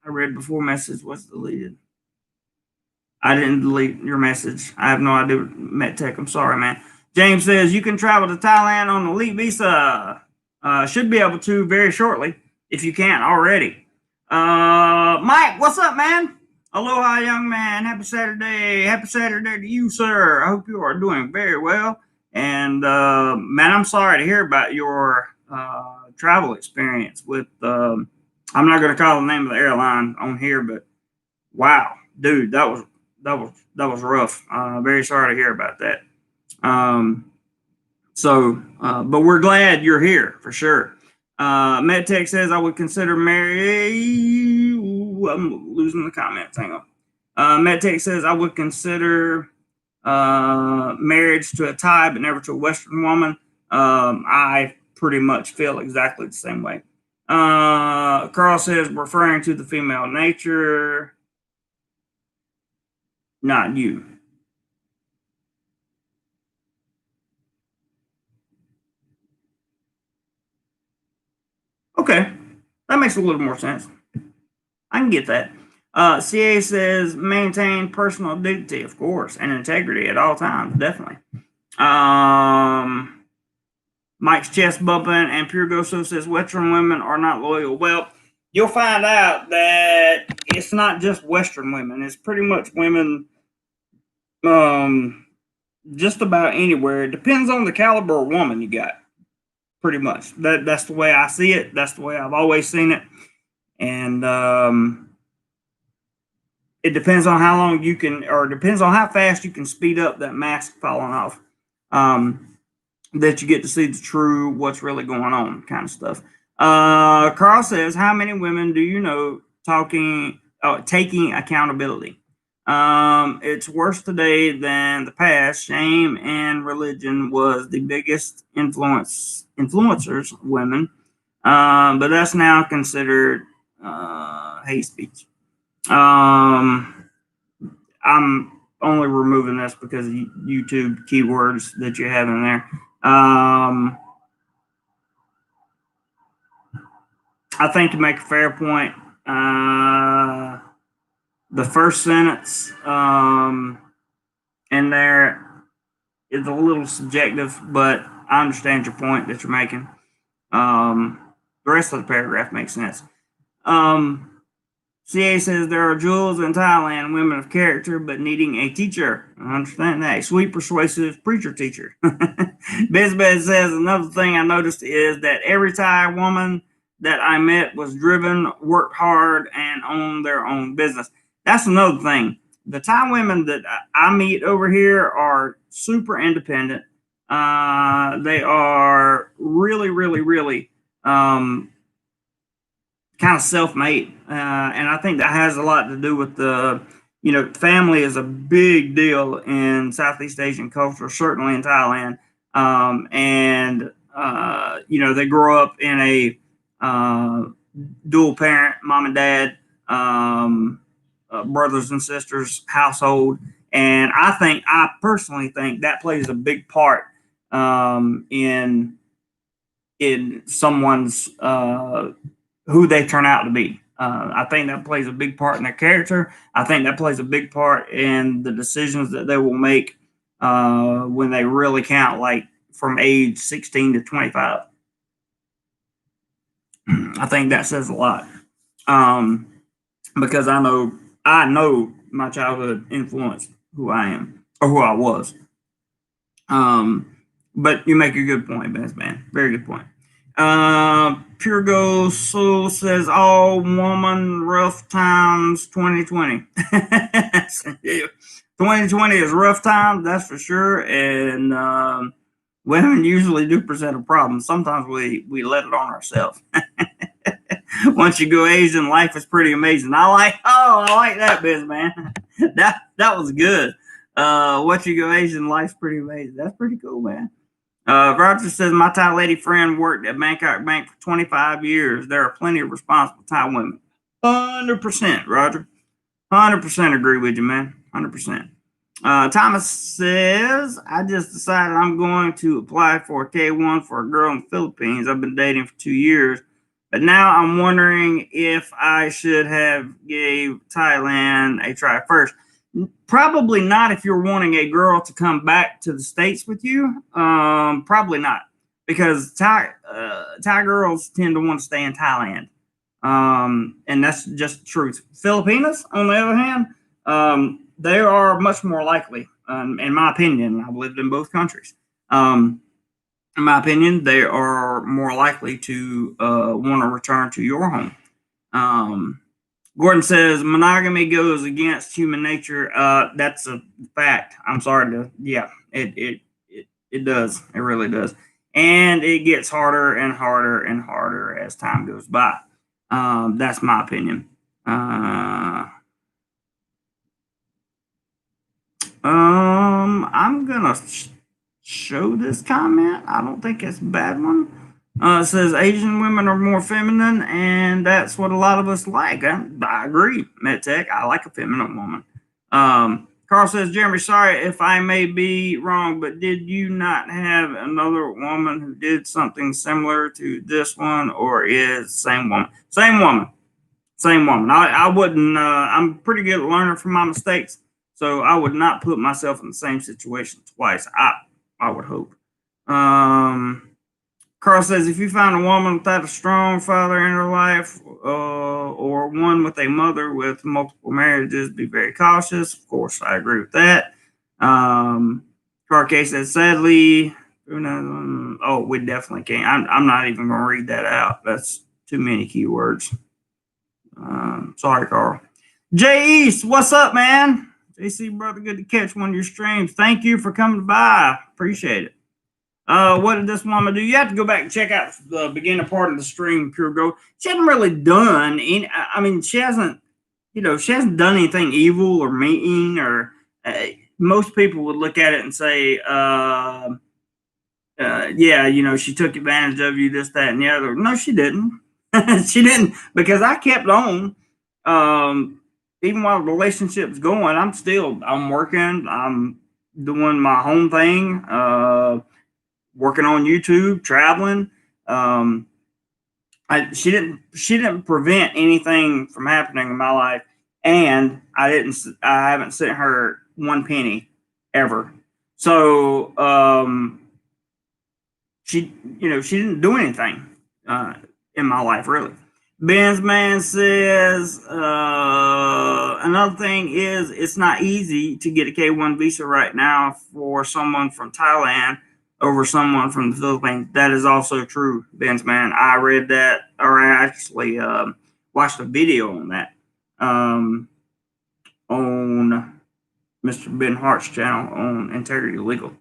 I read before message was deleted. I didn't delete your message. I have no idea, MedTech. I'm sorry, man. James says you can travel to Thailand on the elite visa. Should be able to very shortly if you can't already. Mike, what's up, man? Aloha, young man. Happy Saturday. Happy Saturday to you, sir. I hope you are doing very well. And man, I'm sorry to hear about your travel experience with. I'm not going to call the name of the airline on here, but wow, dude, that was rough. Very sorry to hear about that. But we're glad you're here for sure. MedTech says I would consider marry. Ooh, I'm losing the comments. Hang on. MedTech says I would consider marriage to a Thai, but never to a Western woman. I pretty much feel exactly the same way. Carl says referring to the female nature, not you. Okay, that makes a little more sense. I can get that. CA says maintain personal dignity, of course, and integrity at all times, definitely. Mike's chest bumping, and Pure Goso says Western women are not loyal. Well, you'll find out that it's not just Western women; it's pretty much women, just about anywhere. It depends on the caliber of woman you got. Pretty much. That's the way I see it. That's the way I've always seen it. And it depends on how long you can, or it depends on how fast you can speed up that mask falling off. That you get to see the true, what's really going on kind of stuff. Carl says, how many women do you know taking accountability? It's worse today than the past. Shame and religion was the biggest influencers, women, but that's now considered hate speech. I'm only removing this because of YouTube keywords that you have in there. I think to make a fair point, the first sentence in there is a little subjective, but I understand your point that you're making. The rest of the paragraph makes sense. CA says there are jewels in Thailand, women of character, but needing a teacher. I understand that. A sweet, persuasive preacher teacher. Bizbez says another thing I noticed is that every Thai woman that I met was driven, worked hard, and owned their own business. That's another thing. The Thai women that I meet over here are super independent. They are really, really, really kind of self-made, and I think that has a lot to do with family is a big deal in Southeast Asian culture, certainly in Thailand, and they grow up in a dual parent, mom and dad, brothers and sisters household, and I personally think that plays a big part in someone's who they turn out to be. I think that plays a big part in their character. I think that plays a big part in the decisions that they will make when they really count, like from age 16 to 25. I think that says a lot, because I know my childhood influenced who I am or who I was. But you make a good point, Vince, man. Very good point. Pure Gold Soul says all woman rough times 2020. 2020 is rough times, that's for sure. And women usually do present a problem. Sometimes we let it on ourselves. Once you go Asian, life is pretty amazing. I like that, biz, man. that was good. Once you go Asian, life's pretty amazing. That's pretty cool, man. Roger says, my Thai lady friend worked at Bangkok Bank for 25 years. There are plenty of responsible Thai women. 100%, Roger. 100% agree with you, man. 100%. Thomas says, I just decided I'm going to apply for a K1 for a girl in the Philippines. I've been dating for 2 years, but now I'm wondering if I should have gave Thailand a try first. Probably not if you're wanting a girl to come back to the States with you. Probably not, because Thai girls tend to want to stay in Thailand. And that's just the truth. Filipinas, on the other hand, they are much more likely, in my opinion. I've lived in both countries. In my opinion, they are more likely to want to return to your home. Gordon says monogamy goes against human nature. That's a fact. I'm sorry to, yeah, it does. It really does, and it gets harder and harder and harder as time goes by. That's my opinion. I'm gonna show this comment. I don't think it's a bad one. It says Asian women are more feminine, and that's what a lot of us like. I agree, MedTech. I like a feminine woman. Carl says, Jeremy, sorry if I may be wrong, but did you not have another woman who did something similar to this one, or is the same woman? Same woman. Same woman. I wouldn't, I'm pretty good at learning from my mistakes, so I would not put myself in the same situation twice. I would hope. Carl says, if you find a woman without a strong father in her life, or one with a mother with multiple marriages, be very cautious. Of course, I agree with that. Carl K says, sadly, we definitely can't. I'm not even going to read that out. That's too many keywords. Sorry, Carl. Jay East, what's up, man? JC, brother, good to catch one of your streams. Thank you for coming by. Appreciate it. What did this woman do? You have to go back and check out the beginning part of the stream, Pure Gold. She hasn't really done any, I mean, she hasn't done anything evil or mean, or most people would look at it and say, yeah, she took advantage of you, this, that, and the other. No, she didn't. She didn't, because I kept on. Even while the relationship's going, I'm working, I'm doing my home thing, working on YouTube, traveling. She didn't prevent anything from happening in my life, and I haven't sent her one penny ever. So she didn't do anything in my life, really. Ben's man says, another thing is it's not easy to get a K1 visa right now for someone from Thailand over someone from the Philippines. That is also true, Ben's man. I read that, or I actually watched a video on that on Mr. Ben Hart's channel on Integrity Legal.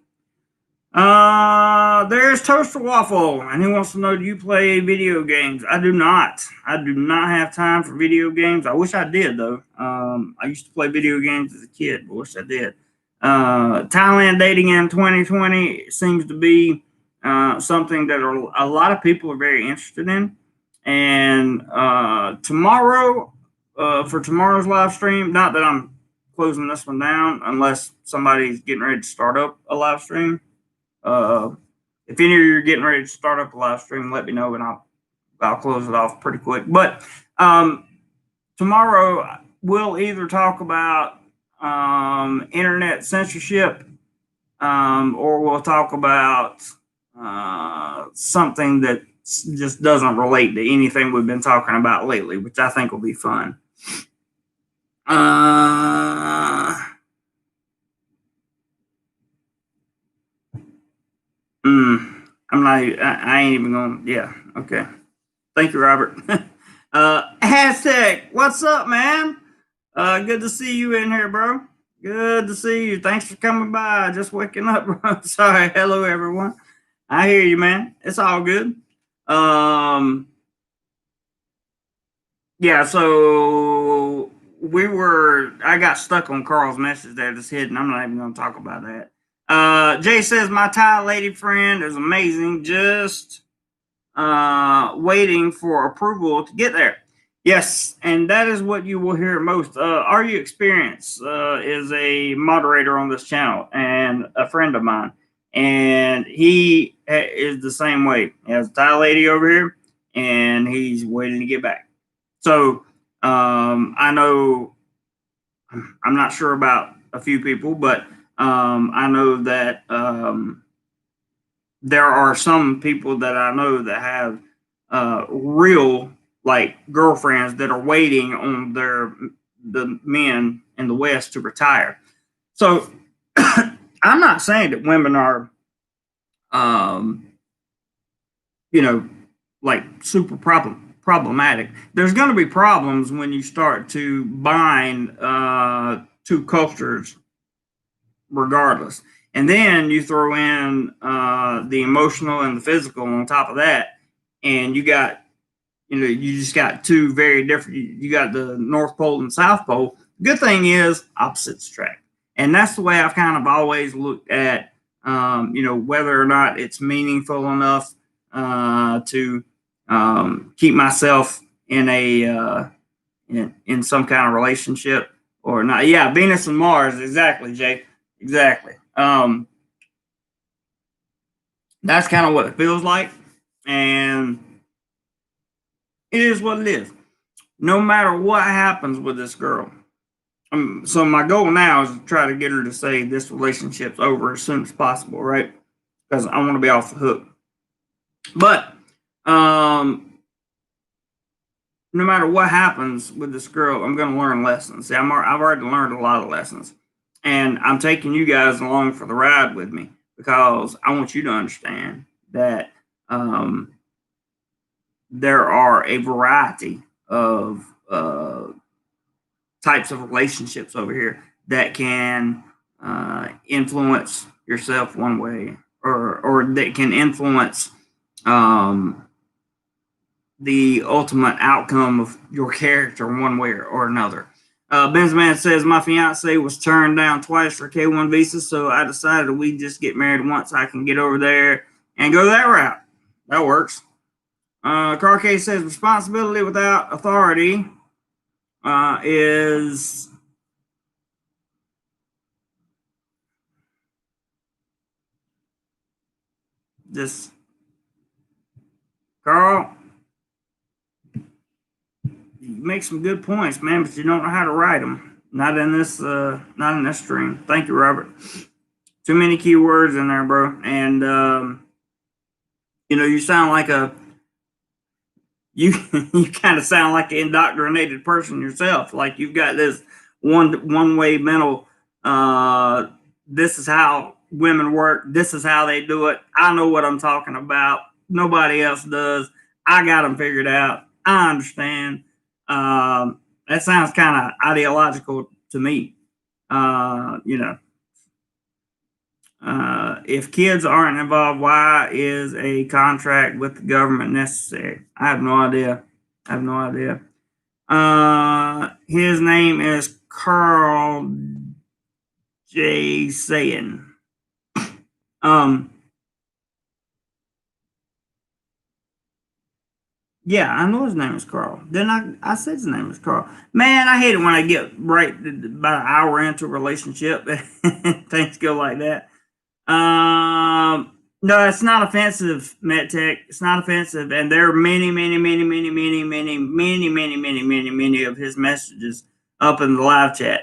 There's Toaster Waffle, and he wants to know, do you play video games? I do not. I do not have time for video games. I wish I did, though. I used to play video games as a kid. I wish I did. Thailand dating in 2020 seems to be something that a lot of people are very interested in. And tomorrow, for tomorrow's live stream, not that I'm closing this one down unless somebody's getting ready to start up a live stream. If any of you are getting ready to start up a live stream, let me know and I'll close it off pretty quick. But tomorrow we'll either talk about internet censorship, or we'll talk about something that just doesn't relate to anything we've been talking about lately, which I think will be fun. I'm not. I ain't even gonna. Yeah. Okay. Thank you, Robert. Hashtag. What's up, man? Good to see you in here, bro. Good to see you. Thanks for coming by. Just waking up, bro. Sorry. Hello, everyone. I hear you, man. It's all good. Yeah. So I got stuck on Carl's message there, just hidden. I'm not even gonna talk about that. Jay says, my Thai lady friend is amazing. Just waiting for approval to get there. Yes, and that is what you will hear most. Are You Experience is a moderator on this channel and a friend of mine. And he is the same way. He has a Thai lady over here, and he's waiting to get back. So I know, I'm not sure about a few people, but I know that there are some people that I know that have real like girlfriends that are waiting on the men in the West to retire. So I'm not saying that women are, like super problematic. There's going to be problems when you start to bind two cultures regardless. And then you throw in the emotional and the physical on top of that, and you just got two very different. You got the North Pole and South Pole. Good thing is opposites attract, and that's the way I've kind of always looked at, whether or not it's meaningful enough to keep myself in a in some kind of relationship or not. Yeah, Venus and Mars, exactly, Jay. Exactly. That's kind of what it feels like, and it is what it is. No matter what happens with this girl, so my goal now is to try to get her to say this relationship's over as soon as possible, right? Because I want to be off the hook. But no matter what happens with this girl, I'm going to learn lessons. See, I've already learned a lot of lessons, and I'm taking you guys along for the ride with me, because I want you to understand that there are a variety of types of relationships over here that can influence yourself one way, or that can influence the ultimate outcome of your character one way or another. Benzman says, my fiance was turned down twice for K1 visas, so I decided we just get married once. I can get over there and go that route. That works. Car Case says, responsibility without authority is just, Carl, you make some good points, man, but you don't know how to write them. Not in this stream. Thank you, Robert. Too many keywords in there, bro. And you sound like you kind of sound like an indoctrinated person yourself. Like you've got this one way mental. This is how women work. This is how they do it. I know what I'm talking about. Nobody else does. I got them figured out. I understand. That sounds kind of ideological to me. If kids aren't involved, why is a contract with the government necessary? I have no idea. I have no idea. His name is Carl J. Sayin. Yeah, I know his name is Carl. Then I said his name is Carl. Man, I hate it when I get right about an hour into a relationship and things go like that. No, it's not offensive, MedTech. It's not offensive, and there are many of his messages up in the live chat.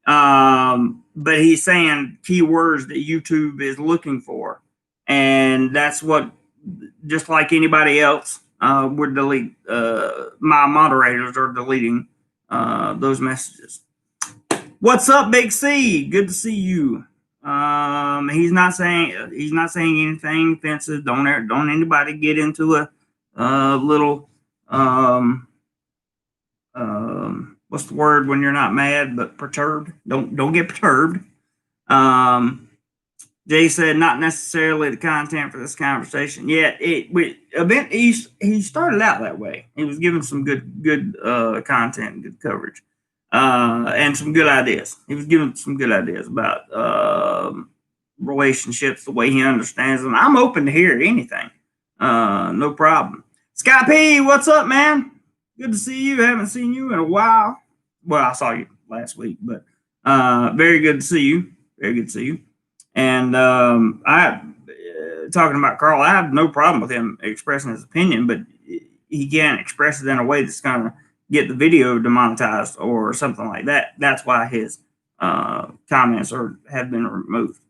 But he's saying keywords that YouTube is looking for, and that's what, just like anybody else, would delete. My moderators are deleting those messages. What's up, Big C? Good to see you. He's not saying anything offensive. Don't anybody get into a little what's the word when you're not mad but perturbed? Don't get perturbed. Jay said not necessarily the content for this conversation. Yeah, he started out that way. He was giving some good content, good coverage, and some good ideas. He was giving some good ideas about relationships, the way he understands them. I'm open to hear anything. No problem. Scott P, what's up, man? Good to see you. Haven't seen you in a while. Well, I saw you last week, but very good to see you. Very good to see you. And talking about Carl, I have no problem with him expressing his opinion, but he can't express it in a way that's going to get the video demonetized or something like that. That's why his comments have been removed,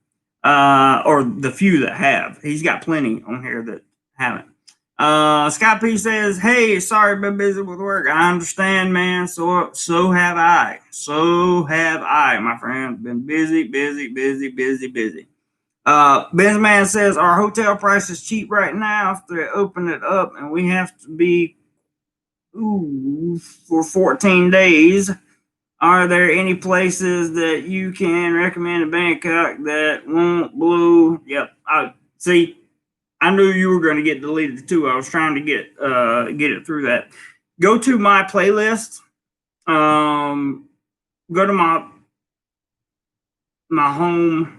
or the few that have. He's got plenty on here that haven't. Scott P says, "Hey, sorry, been busy with work. I understand, man. So have I. So have I, my friend. Been busy. Benzman says, our hotel price is cheap right now if they open it up and we have to be for 14 days. Are there any places that you can recommend in Bangkok that won't blow?" Yep. I knew you were going to get deleted too. I was trying to get it through that. Go to my playlist. Go to my home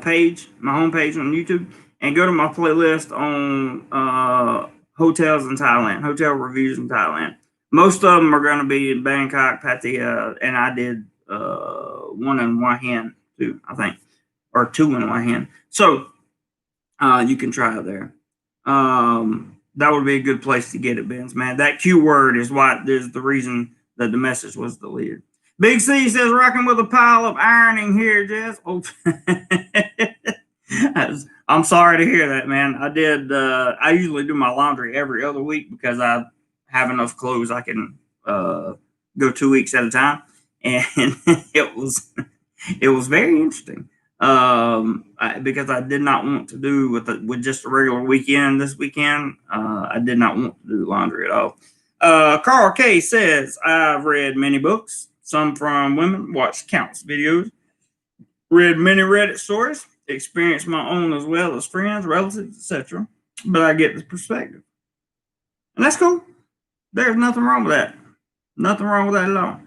page, my homepage on YouTube, and go to my playlist on hotels in Thailand, hotel reviews in Thailand. Most of them are going to be in Bangkok, Pattaya, and I did one in Hua Hin too, I think, or two in Hua Hin. So you can try it there. That would be a good place to get it, Benz, man. That Q word is the reason that the message was deleted. Big C says, rocking with a pile of ironing here, Jess. Oh, I'm sorry to hear that, man. I did. I usually do my laundry every other week because I have enough clothes I can go 2 weeks at a time, and it was very interesting. Because I did not want to do with just a regular weekend this weekend. I did not want to do laundry at all. Carl K says, I've read many books, some from women, watched countless videos, read many Reddit stories, experienced my own as well as friends, relatives, etc. But I get the perspective. And that's cool. There's nothing wrong with that. Nothing wrong with that at all.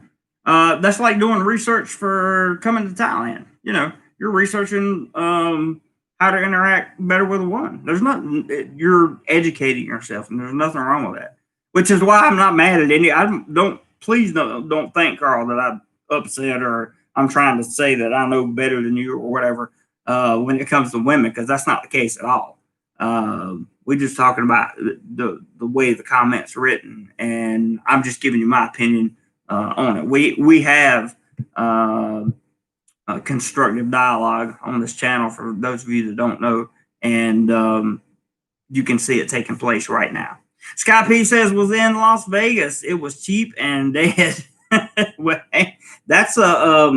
That's like doing research for coming to Thailand. You know, you're researching how to interact better with a woman. There's nothing. You're educating yourself, and there's nothing wrong with that. Which is why I'm not mad at any. Please don't think, Carl, that I'm upset or I'm trying to say that I know better than you or whatever when it comes to women, because that's not the case at all. We're just talking about the way the comments are written, and I'm just giving you my opinion on it. We have constructive dialogue on this channel for those of you that don't know, and you can see it taking place right now. Scott P says, was in Las Vegas. It was cheap and dead. Well, that's at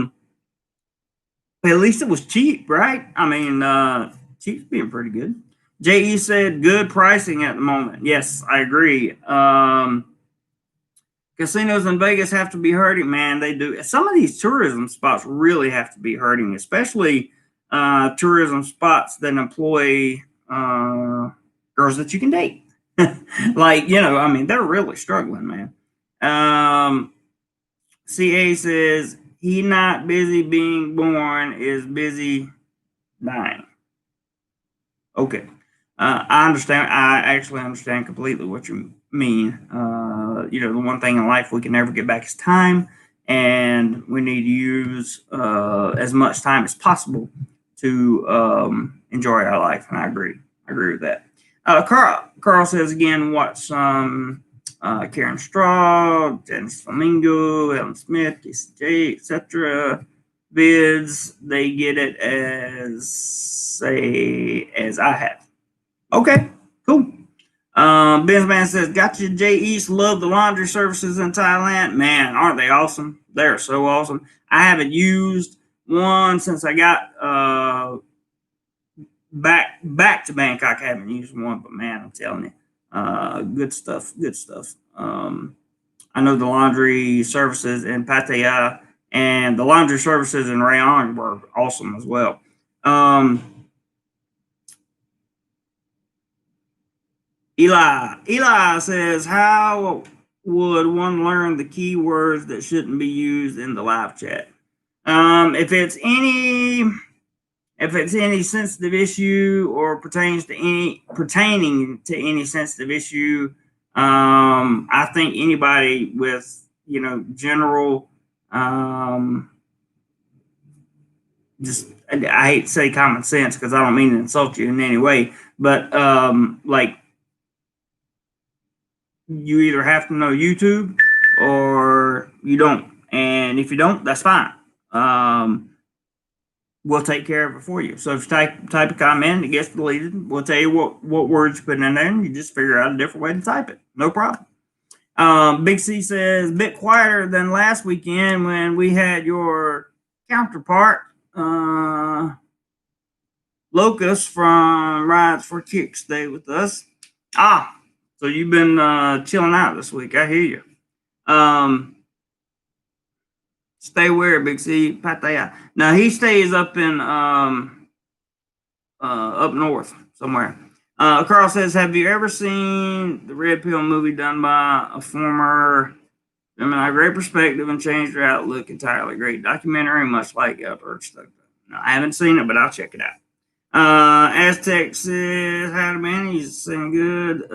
least it was cheap, right? I mean, cheap's being pretty good. JE said, good pricing at the moment. Yes, I agree. Casinos in Vegas have to be hurting, man. They do. Some of these tourism spots really have to be hurting, especially tourism spots that employ girls that you can date. Like, I mean, they're really struggling, man. CA says he not busy being born, is busy dying. Okay. I understand. I actually understand completely what you mean. The one thing in life we can never get back is time, and we need to use as much time as possible to enjoy our life. And I agree. I agree with that. Carl says again, watch some Karen Straw, Dennis Flamingo, Ellen Smith, KCJ, etc. vids. They get it as I have. Okay, cool. Benzman says, "Gotcha, Jay East. Love the laundry services in Thailand. Man, aren't they awesome? They're so awesome. I haven't used one since I got back to Bangkok. I haven't used one, but man, I'm telling you, good stuff. Good stuff. I know the laundry services in Pattaya and the laundry services in Rayong were awesome as well. Eli says, how would one learn the keywords that shouldn't be used in the live chat? If it's any sensitive issue or pertaining to any sensitive issue, I think anybody with general just I hate to say common sense because I don't mean to insult you in any way, but like you either have to know YouTube or you don't, and if you don't, that's fine. We'll take care of it for you. So if you type a comment, it gets deleted. We'll tell you what words you put in there, and you just figure out a different way to type it. No problem. Big C says, bit quieter than last weekend when we had your counterpart, Locust from Rides for Kicks, stay with us. So you've been chilling out this week. I hear you. Stay where, Big C? Pattaya. Now he stays up in up north somewhere. Carl says, have you ever seen the Red Pill movie done by a former Gemini? Great perspective and changed your outlook entirely. Great documentary, much like Outdoor Stuff. No, I haven't seen it, but I'll check it out. Aztec says, howdy man, he's saying good.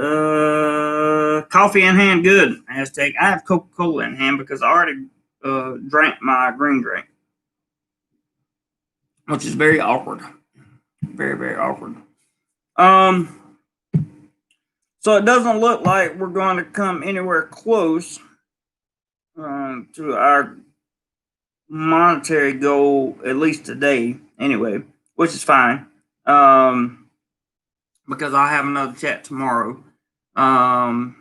Coffee in hand, good. Aztec, I have Coca-Cola in hand because I already drank my green drink, which is very awkward. Very, very awkward. So it doesn't look like we're going to come anywhere close to our monetary goal, at least today, anyway, which is fine. Because I'll have another chat tomorrow. The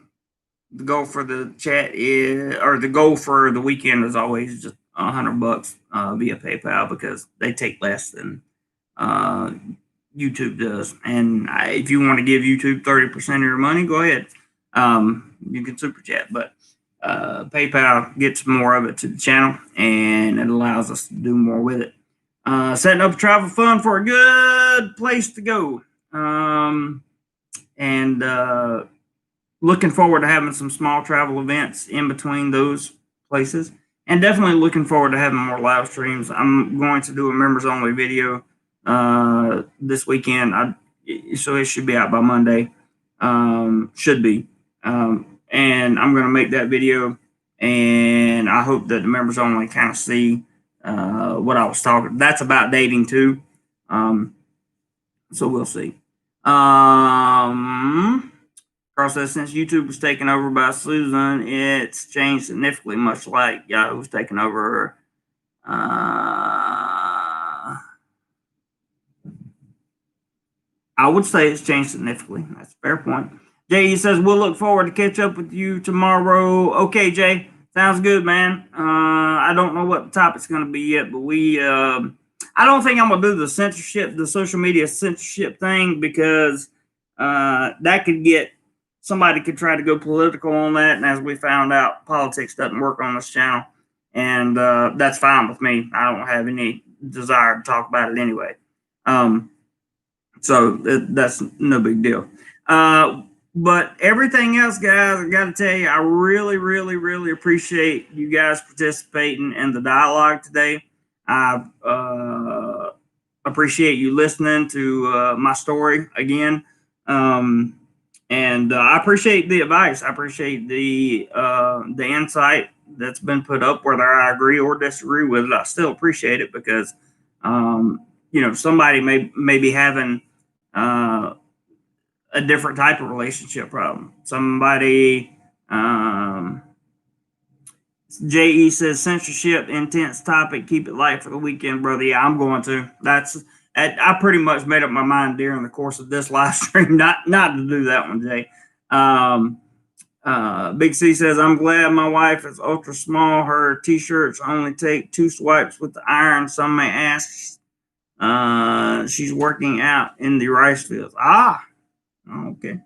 goal for the chat the goal for the weekend is always just $100 via PayPal because they take less than YouTube does. And if you want to give YouTube 30% of your money, go ahead. You can super chat, but PayPal gets more of it to the channel and it allows us to do more with it. Setting up a travel fund for a good place to go. And looking forward to having some small travel events in between those places. And definitely looking forward to having more live streams. I'm going to do a members only video this weekend. So it should be out by Monday. Should be. And I'm going to make that video. And I hope that the members only kind of see what I was talking. That's about dating too. So we'll see. Carl says, since YouTube was taken over by Susan, it's changed significantly, much like Yahoo was taken over. I would say it's changed significantly. That's a fair point. Jay says, we'll look forward to catch up with you tomorrow. Okay, Jay. Sounds good, man. I don't know what the topic's going to be yet, but I don't think I'm going to do the social media censorship thing because that could somebody could try to go political on that. And as we found out, politics doesn't work on this channel. And that's fine with me. I don't have any desire to talk about it anyway. So that's no big deal. But everything else, guys, I got to tell you, I really, really, really appreciate you guys participating in the dialogue today. I appreciate you listening to my story again. And I appreciate the advice. I appreciate the insight that's been put up, whether I agree or disagree with it. I still appreciate it because somebody may be having a different type of relationship problem. Somebody, JE says censorship, intense topic, keep it light for the weekend, brother. Yeah, I'm going to. I pretty much made up my mind during the course of this live stream not to do that one, Jay. Big C says, I'm glad my wife is ultra small. Her t-shirts only take 2 swipes with the iron. Some may ask, she's working out in the rice fields. Okay.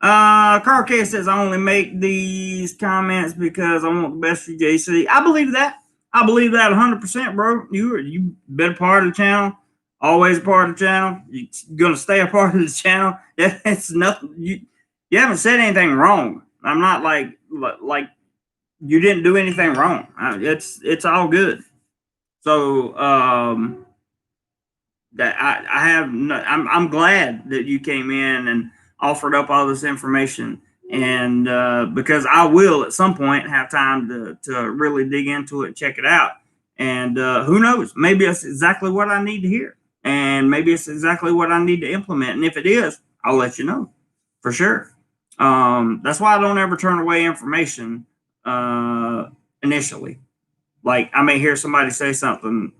Carl K says, I only make these comments because I want the best for JC. I believe that. I believe that 100%, bro. You've been a part of the channel, always a part of the channel. You're going to stay a part of the channel. It's nothing. You haven't said anything wrong. I'm not like you didn't do anything wrong. It's all good. So, that I have. I'm glad that you came in and offered up all this information, and because I will at some point have time to really dig into it and check it out. And who knows? Maybe it's exactly what I need to hear, and maybe it's exactly what I need to implement. And if it is, I'll let you know for sure. That's why I don't ever turn away information initially. Like I may hear somebody say something,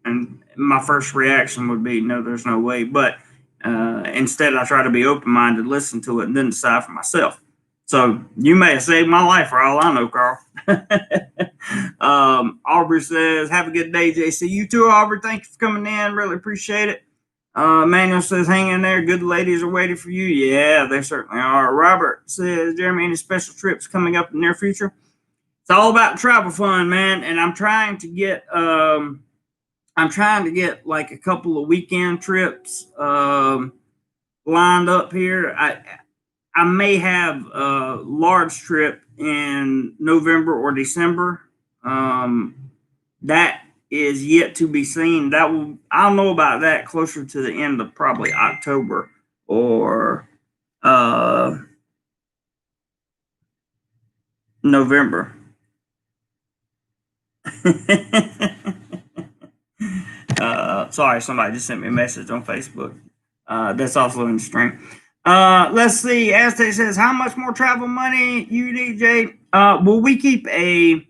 and my first reaction would be, no, there's no way. But instead, I try to be open-minded, listen to it, and then decide for myself. So you may have saved my life for all I know, Carl. Aubrey says, have a good day, JC. You too, Aubrey. Thank you for coming in. Really appreciate it. Manuel says, hang in there. Good ladies are waiting for you. Yeah, they certainly are. Robert says, Jeremy, any special trips coming up in the near future? It's all about the travel fund, man. And I'm trying to get like a couple of weekend trips lined up here. I may have a large trip in November or December. That is yet to be seen. I'll know about that closer to the end of probably October or November. Sorry, somebody just sent me a message on Facebook. That's also in the stream. Let's see. Aztec says, how much more travel money you need, Jay? Well, we keep a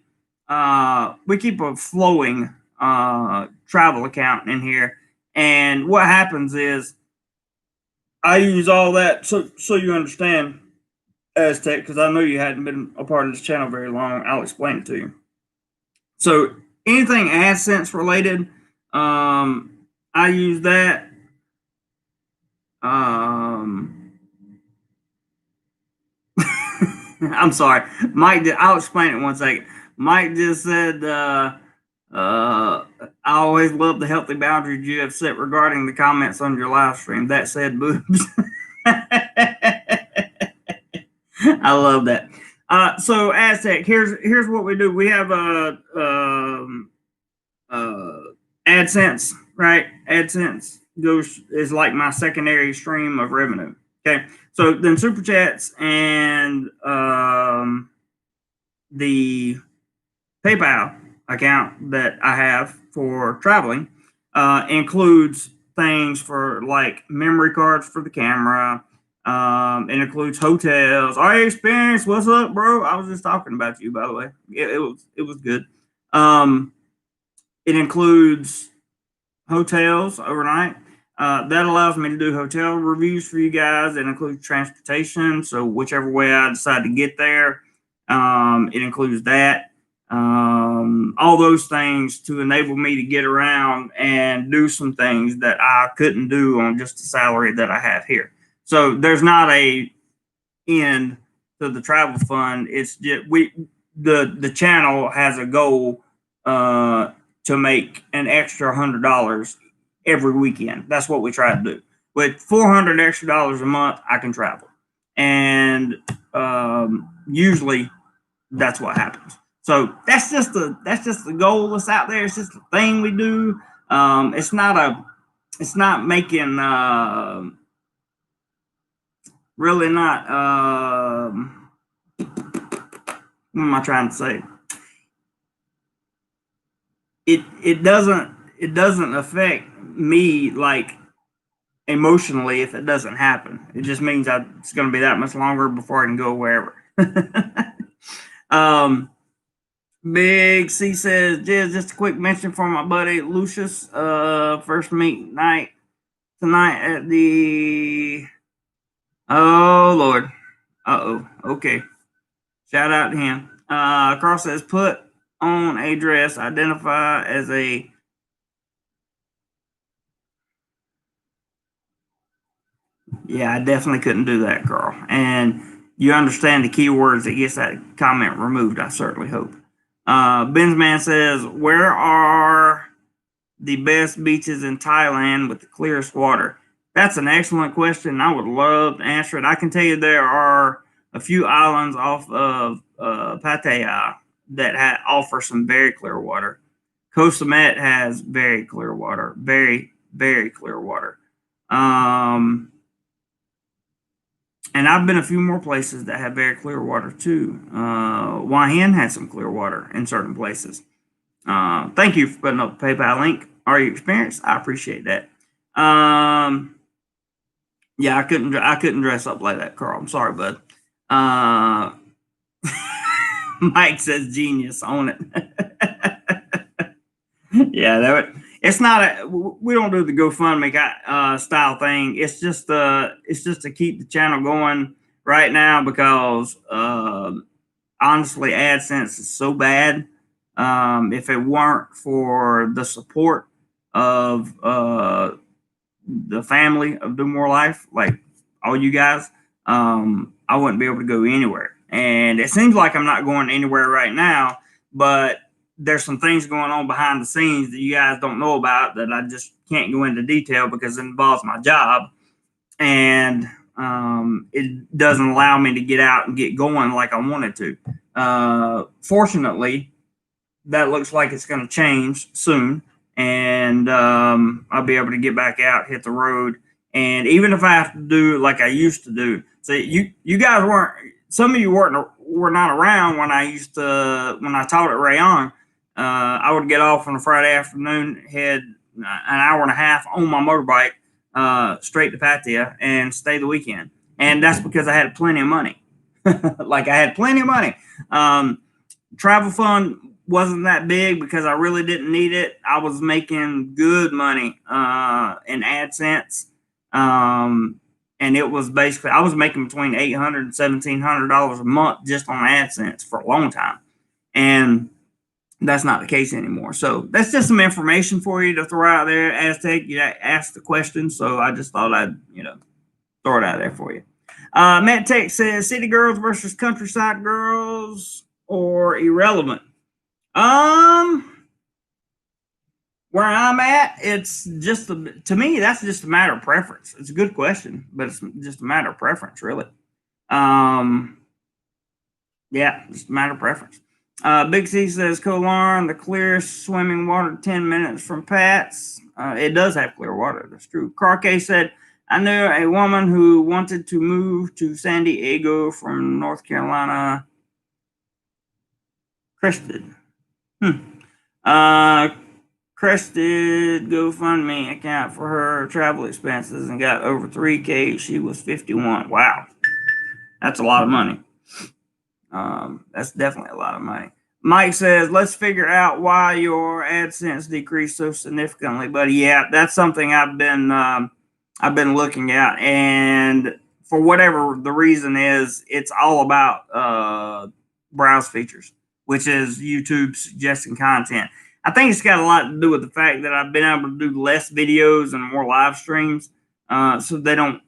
flowing travel account in here, and what happens is I use all that. So you understand, Aztec, because I know you hadn't been a part of this channel very long. I'll explain it to you. So anything AdSense related, I use that. I'm sorry, Mike. I'll explain it 1 second. Mike just said, I always love the healthy boundaries you have set regarding the comments on your live stream. That said, boobs. I love that. So Aztec, here's what we do. We have AdSense, right? AdSense is like my secondary stream of revenue. Okay, so then Super Chats and the PayPal account that I have for traveling includes things for like memory cards for the camera. It includes hotels. Our experience. What's up, bro? I was just talking about you, by the way. It was good. It includes hotels overnight. That allows me to do hotel reviews for you guys. It includes transportation. So whichever way I decide to get there, it includes that. All those things to enable me to get around and do some things that I couldn't do on just the salary that I have here. So there's not a end to the travel fund. It's just the channel has a goal to make an extra $100 every weekend. That's what we try to do. With $400 extra a month, I can travel, and usually that's what happens. So that's just the goal that's out there. It's just the thing we do. It's not making really not. What am I trying to say? It doesn't affect me like emotionally if it doesn't happen. It just means it's going to be that much longer before I can go wherever. Big C says, just a quick mention for my buddy Lucius. First meet night tonight at the. Oh Lord. Okay. Shout out to him. Carl says, put on a dress, identify as a. Yeah, I definitely couldn't do that, Carl. And you understand the keywords that gets that comment removed, I certainly hope. Benzman says, where are the best beaches in Thailand with the clearest water? That's an excellent question. I would love to answer it. I can tell you there are a few islands off of Pattaya that offer some very clear water. Koh Samet has very clear water, very, very clear water. And I've been a few more places that have very clear water too. Hua Hin had some clear water in certain places. Thank you for putting up the PayPal link. Are you experienced? I appreciate that. Yeah, I couldn't dress up like that, Carl. I'm sorry, bud. Mike says genius on it. Yeah, it's not we don't do the GoFundMe style thing. It's just to keep the channel going right now because honestly, AdSense is so bad. If it weren't for the support of the family of DoMoreLife, like all you guys, I wouldn't be able to go anywhere. And it seems like I'm not going anywhere right now, but there's some things going on behind the scenes that you guys don't know about that I just can't go into detail because it involves my job. And it doesn't allow me to get out and get going like I wanted to. Fortunately, that looks like it's going to change soon. And I'll be able to get back out, hit the road. And even if I have to do like I used to do, so you guys weren't, some of you were not around when I taught at Rayon. I would get off on a Friday afternoon, head an hour and a half on my motorbike straight to Pattaya and stay the weekend. And that's because I had plenty of money. Like I had plenty of money. Travel fund wasn't that big because I really didn't need it. I was making good money in AdSense. And it was basically, I was making between $800 and $1,700 a month just on AdSense for a long time. And that's not the case anymore. So that's just some information for you to throw out there. Aztec, you asked the question, so I just thought I'd, throw it out there for you. Matt Tech says, city girls versus countryside girls or irrelevant? Where I'm at, it's just to me, that's just a matter of preference. It's a good question, but it's just a matter of preference, really. Yeah, just a matter of preference. Big C says, Colarn, the clearest swimming water, 10 minutes from Pat's. It does have clear water. That's true. Carke said, I knew a woman who wanted to move to San Diego from North Carolina. Crested. Crested GoFundMe account for her travel expenses and got over $3,000. She was 51. Wow. That's a lot of money. That's definitely a lot of money. Mike says, let's figure out why your AdSense decreased so significantly, buddy. Yeah, that's something I've been looking at, and for whatever the reason is, it's all about browse features, which is YouTube suggesting content. I think it's got a lot to do with the fact that I've been able to do less videos and more live streams, so they don't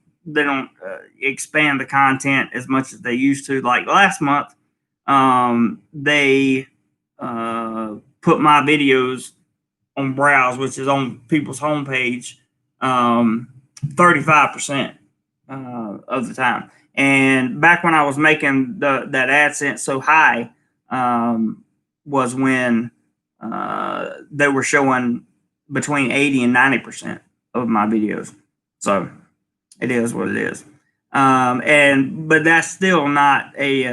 expand the content as much as they used to. Like last month, they put my videos on browse, which is on people's homepage, 35% of the time. And back when I was making that AdSense so high, was when they were showing between 80 and 90% of my videos. So it is what it is. But that's still not a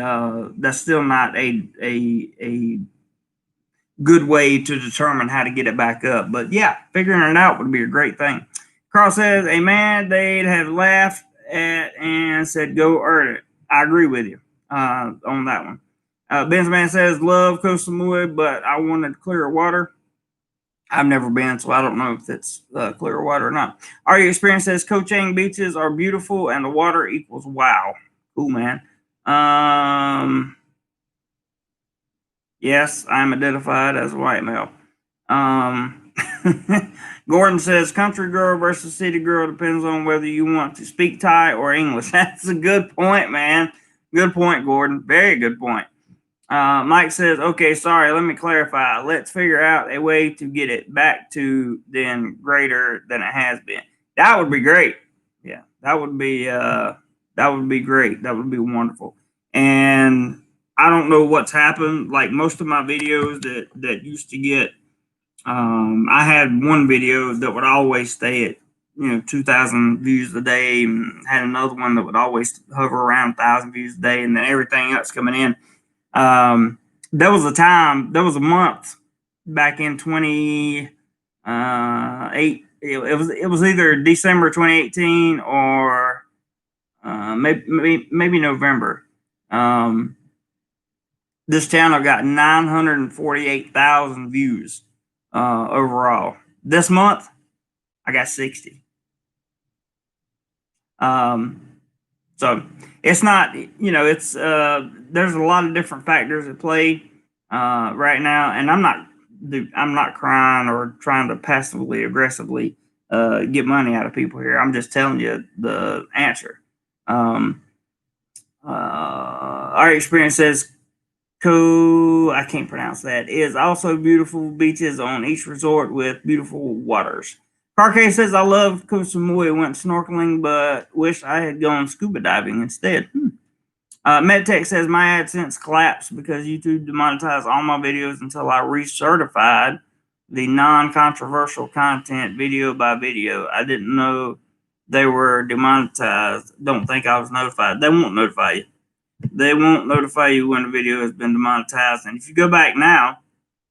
good way to determine how to get it back up. But yeah, figuring it out would be a great thing. Carl says, a man they'd have laughed at and said, go earn it. I agree with you on that one. Benzman says, love Koh Samui, but I wanted clearer water. I've never been, so I don't know if it's clear water or not. Our experience says Koh Chang beaches are beautiful and the water equals wow. Cool, man. Yes, I'm identified as a white male. Gordon says country girl versus city girl depends on whether you want to speak Thai or English. That's a good point, man. Good point, Gordon. Very good point. Mike says, okay, sorry, let me clarify. Let's figure out a way to get it back to then greater than it has been. That would be great. Yeah, that would be great. That would be wonderful. And I don't know what's happened. Like most of my videos that used to get, I had one video that would always stay at 2,000 views a day, and had another one that would always hover around 1,000 views a day, and then everything else coming in. There was a month back in 28. It was either December 2018 or maybe November. This channel got 948,000 views overall. This month, I got 60. So it's not, it's there's a lot of different factors at play right now, and I'm not crying or trying to passively aggressively get money out of people here. I'm just telling you the answer. Our experience says I can't pronounce that, is also beautiful beaches on each resort with beautiful waters. Carcase says, I love Koh Samui, went snorkeling, but wish I had gone scuba diving instead. MedTech says, my AdSense collapsed because YouTube demonetized all my videos until I recertified the non-controversial content video by video. I didn't know they were demonetized. Don't think I was notified. They won't notify you. They won't notify you when a video has been demonetized. And if you go back now,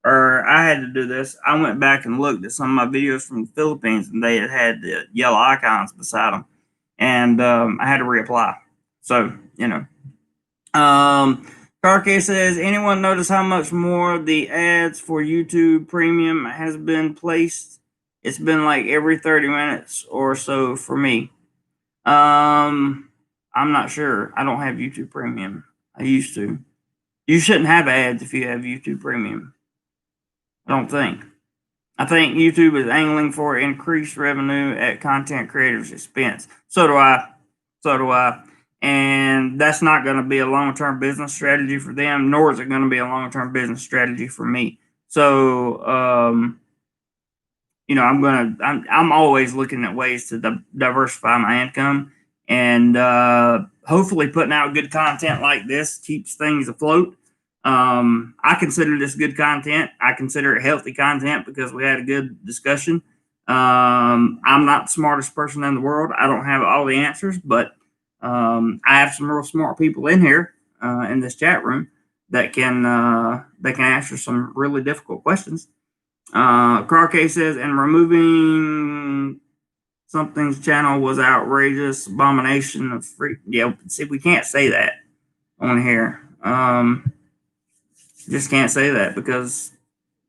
or I had to do this, I went back and looked at some of my videos from the Philippines, and they had the yellow icons beside them, and I had to reapply. So, Carcase says, anyone notice how much more the ads for YouTube Premium has been placed? It's been like every 30 minutes or so for me. I'm not sure. I don't have YouTube Premium. I used to. You shouldn't have ads if you have YouTube Premium. I don't think. I think YouTube is angling for increased revenue at content creators' expense. So do I. And that's not going to be a long-term business strategy for them, nor is it going to be a long-term business strategy for me. So, I'm always looking at ways to diversify my income, and hopefully putting out good content like this keeps things afloat. I consider this good content. I consider it healthy content because we had a good discussion. I'm not the smartest person in the world. I don't have all the answers, but I have some real smart people in here in this chat room that can answer some really difficult questions. Carcase says, and removing something's channel was outrageous, abomination of free. Yeah, see, we can't say that on here. Just can't say that because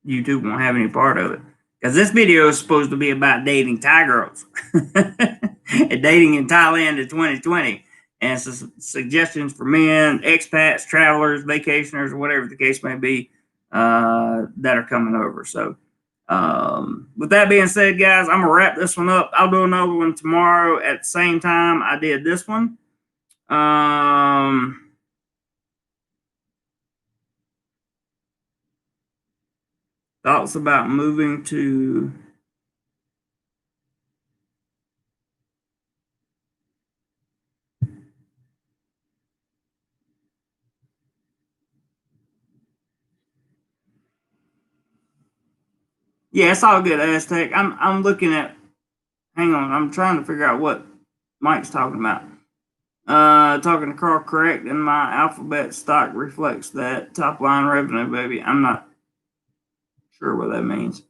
YouTube won't have any part of it. Because this video is supposed to be about dating Thai girls and dating in Thailand in 2020, and some suggestions for men, expats, travelers, vacationers, whatever the case may be, that are coming over. So, with that being said, guys, I'm gonna wrap this one up. I'll do another one tomorrow at the same time I did this one. Thoughts about moving to yeah, it's all good, Aztec. I'm looking at hang on, I'm trying to figure out what Mike's talking about. Talking to Carl, correct, and my alphabet stock reflects that top line revenue, baby. I'm not sure what that means.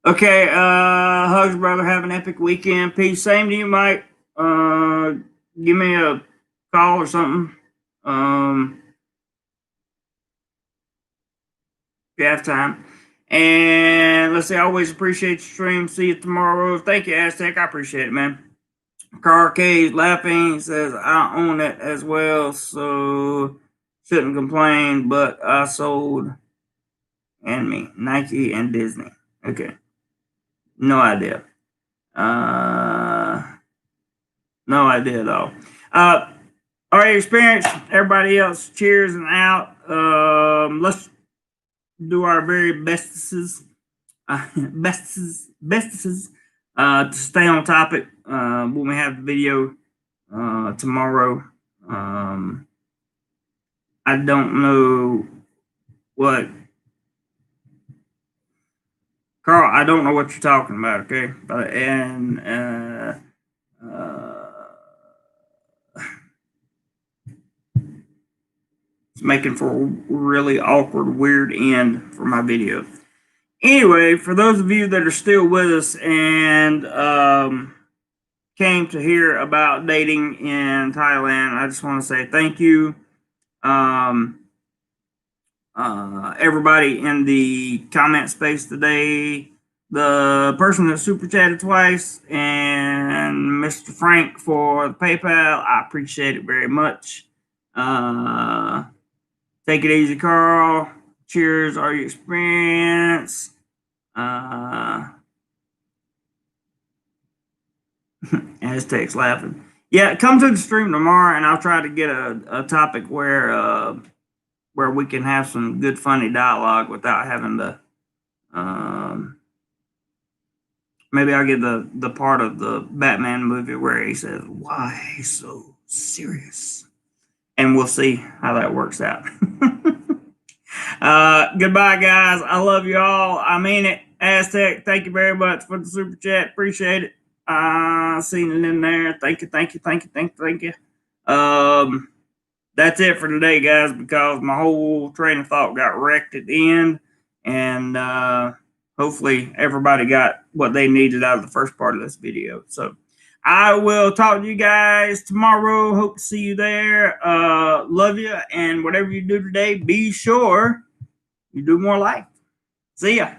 Okay, hugs, brother. Have an epic weekend. Peace. Same to you, Mike. Give me a call or something. If you have time. And let's say, I always appreciate your stream. See you tomorrow. Thank you, Aztec. I appreciate it, man. Carl K is laughing. He says, I own it as well, so shouldn't complain, but I sold Anime, Nike, and Disney. Okay. No idea. No idea at all. All right, experience. Everybody else, cheers and out. Let's do our very bestesses, bestesses, to stay on topic. When we have the video tomorrow. I don't know what Carl. I don't know what you're talking about. Okay, and it's making for a really awkward, weird end for my video. Anyway, for those of you that are still with us and came to hear about dating in Thailand, I just want to say thank you. Everybody in the comment space today, the person that super chatted twice, and Mr. Frank for the PayPal. I appreciate it very much. Take it easy, Carl. Cheers, are your experience. Aztecs laughing. Yeah, come to the stream tomorrow, and I'll try to get a topic where we can have some good, funny dialogue without having to. Maybe I'll get the part of the Batman movie where he says, "Why so serious?" And we'll see how that works out. Goodbye, guys. I love you all. I mean it. Aztec, thank you very much for the super chat. Appreciate it. Seen it in there. Thank you. That's it for today, guys, because my whole train of thought got wrecked at the end. And hopefully everybody got what they needed out of the first part of this video. So I will talk to you guys tomorrow. Hope to see you there. Love you. And whatever you do today, be sure you do more life. See ya.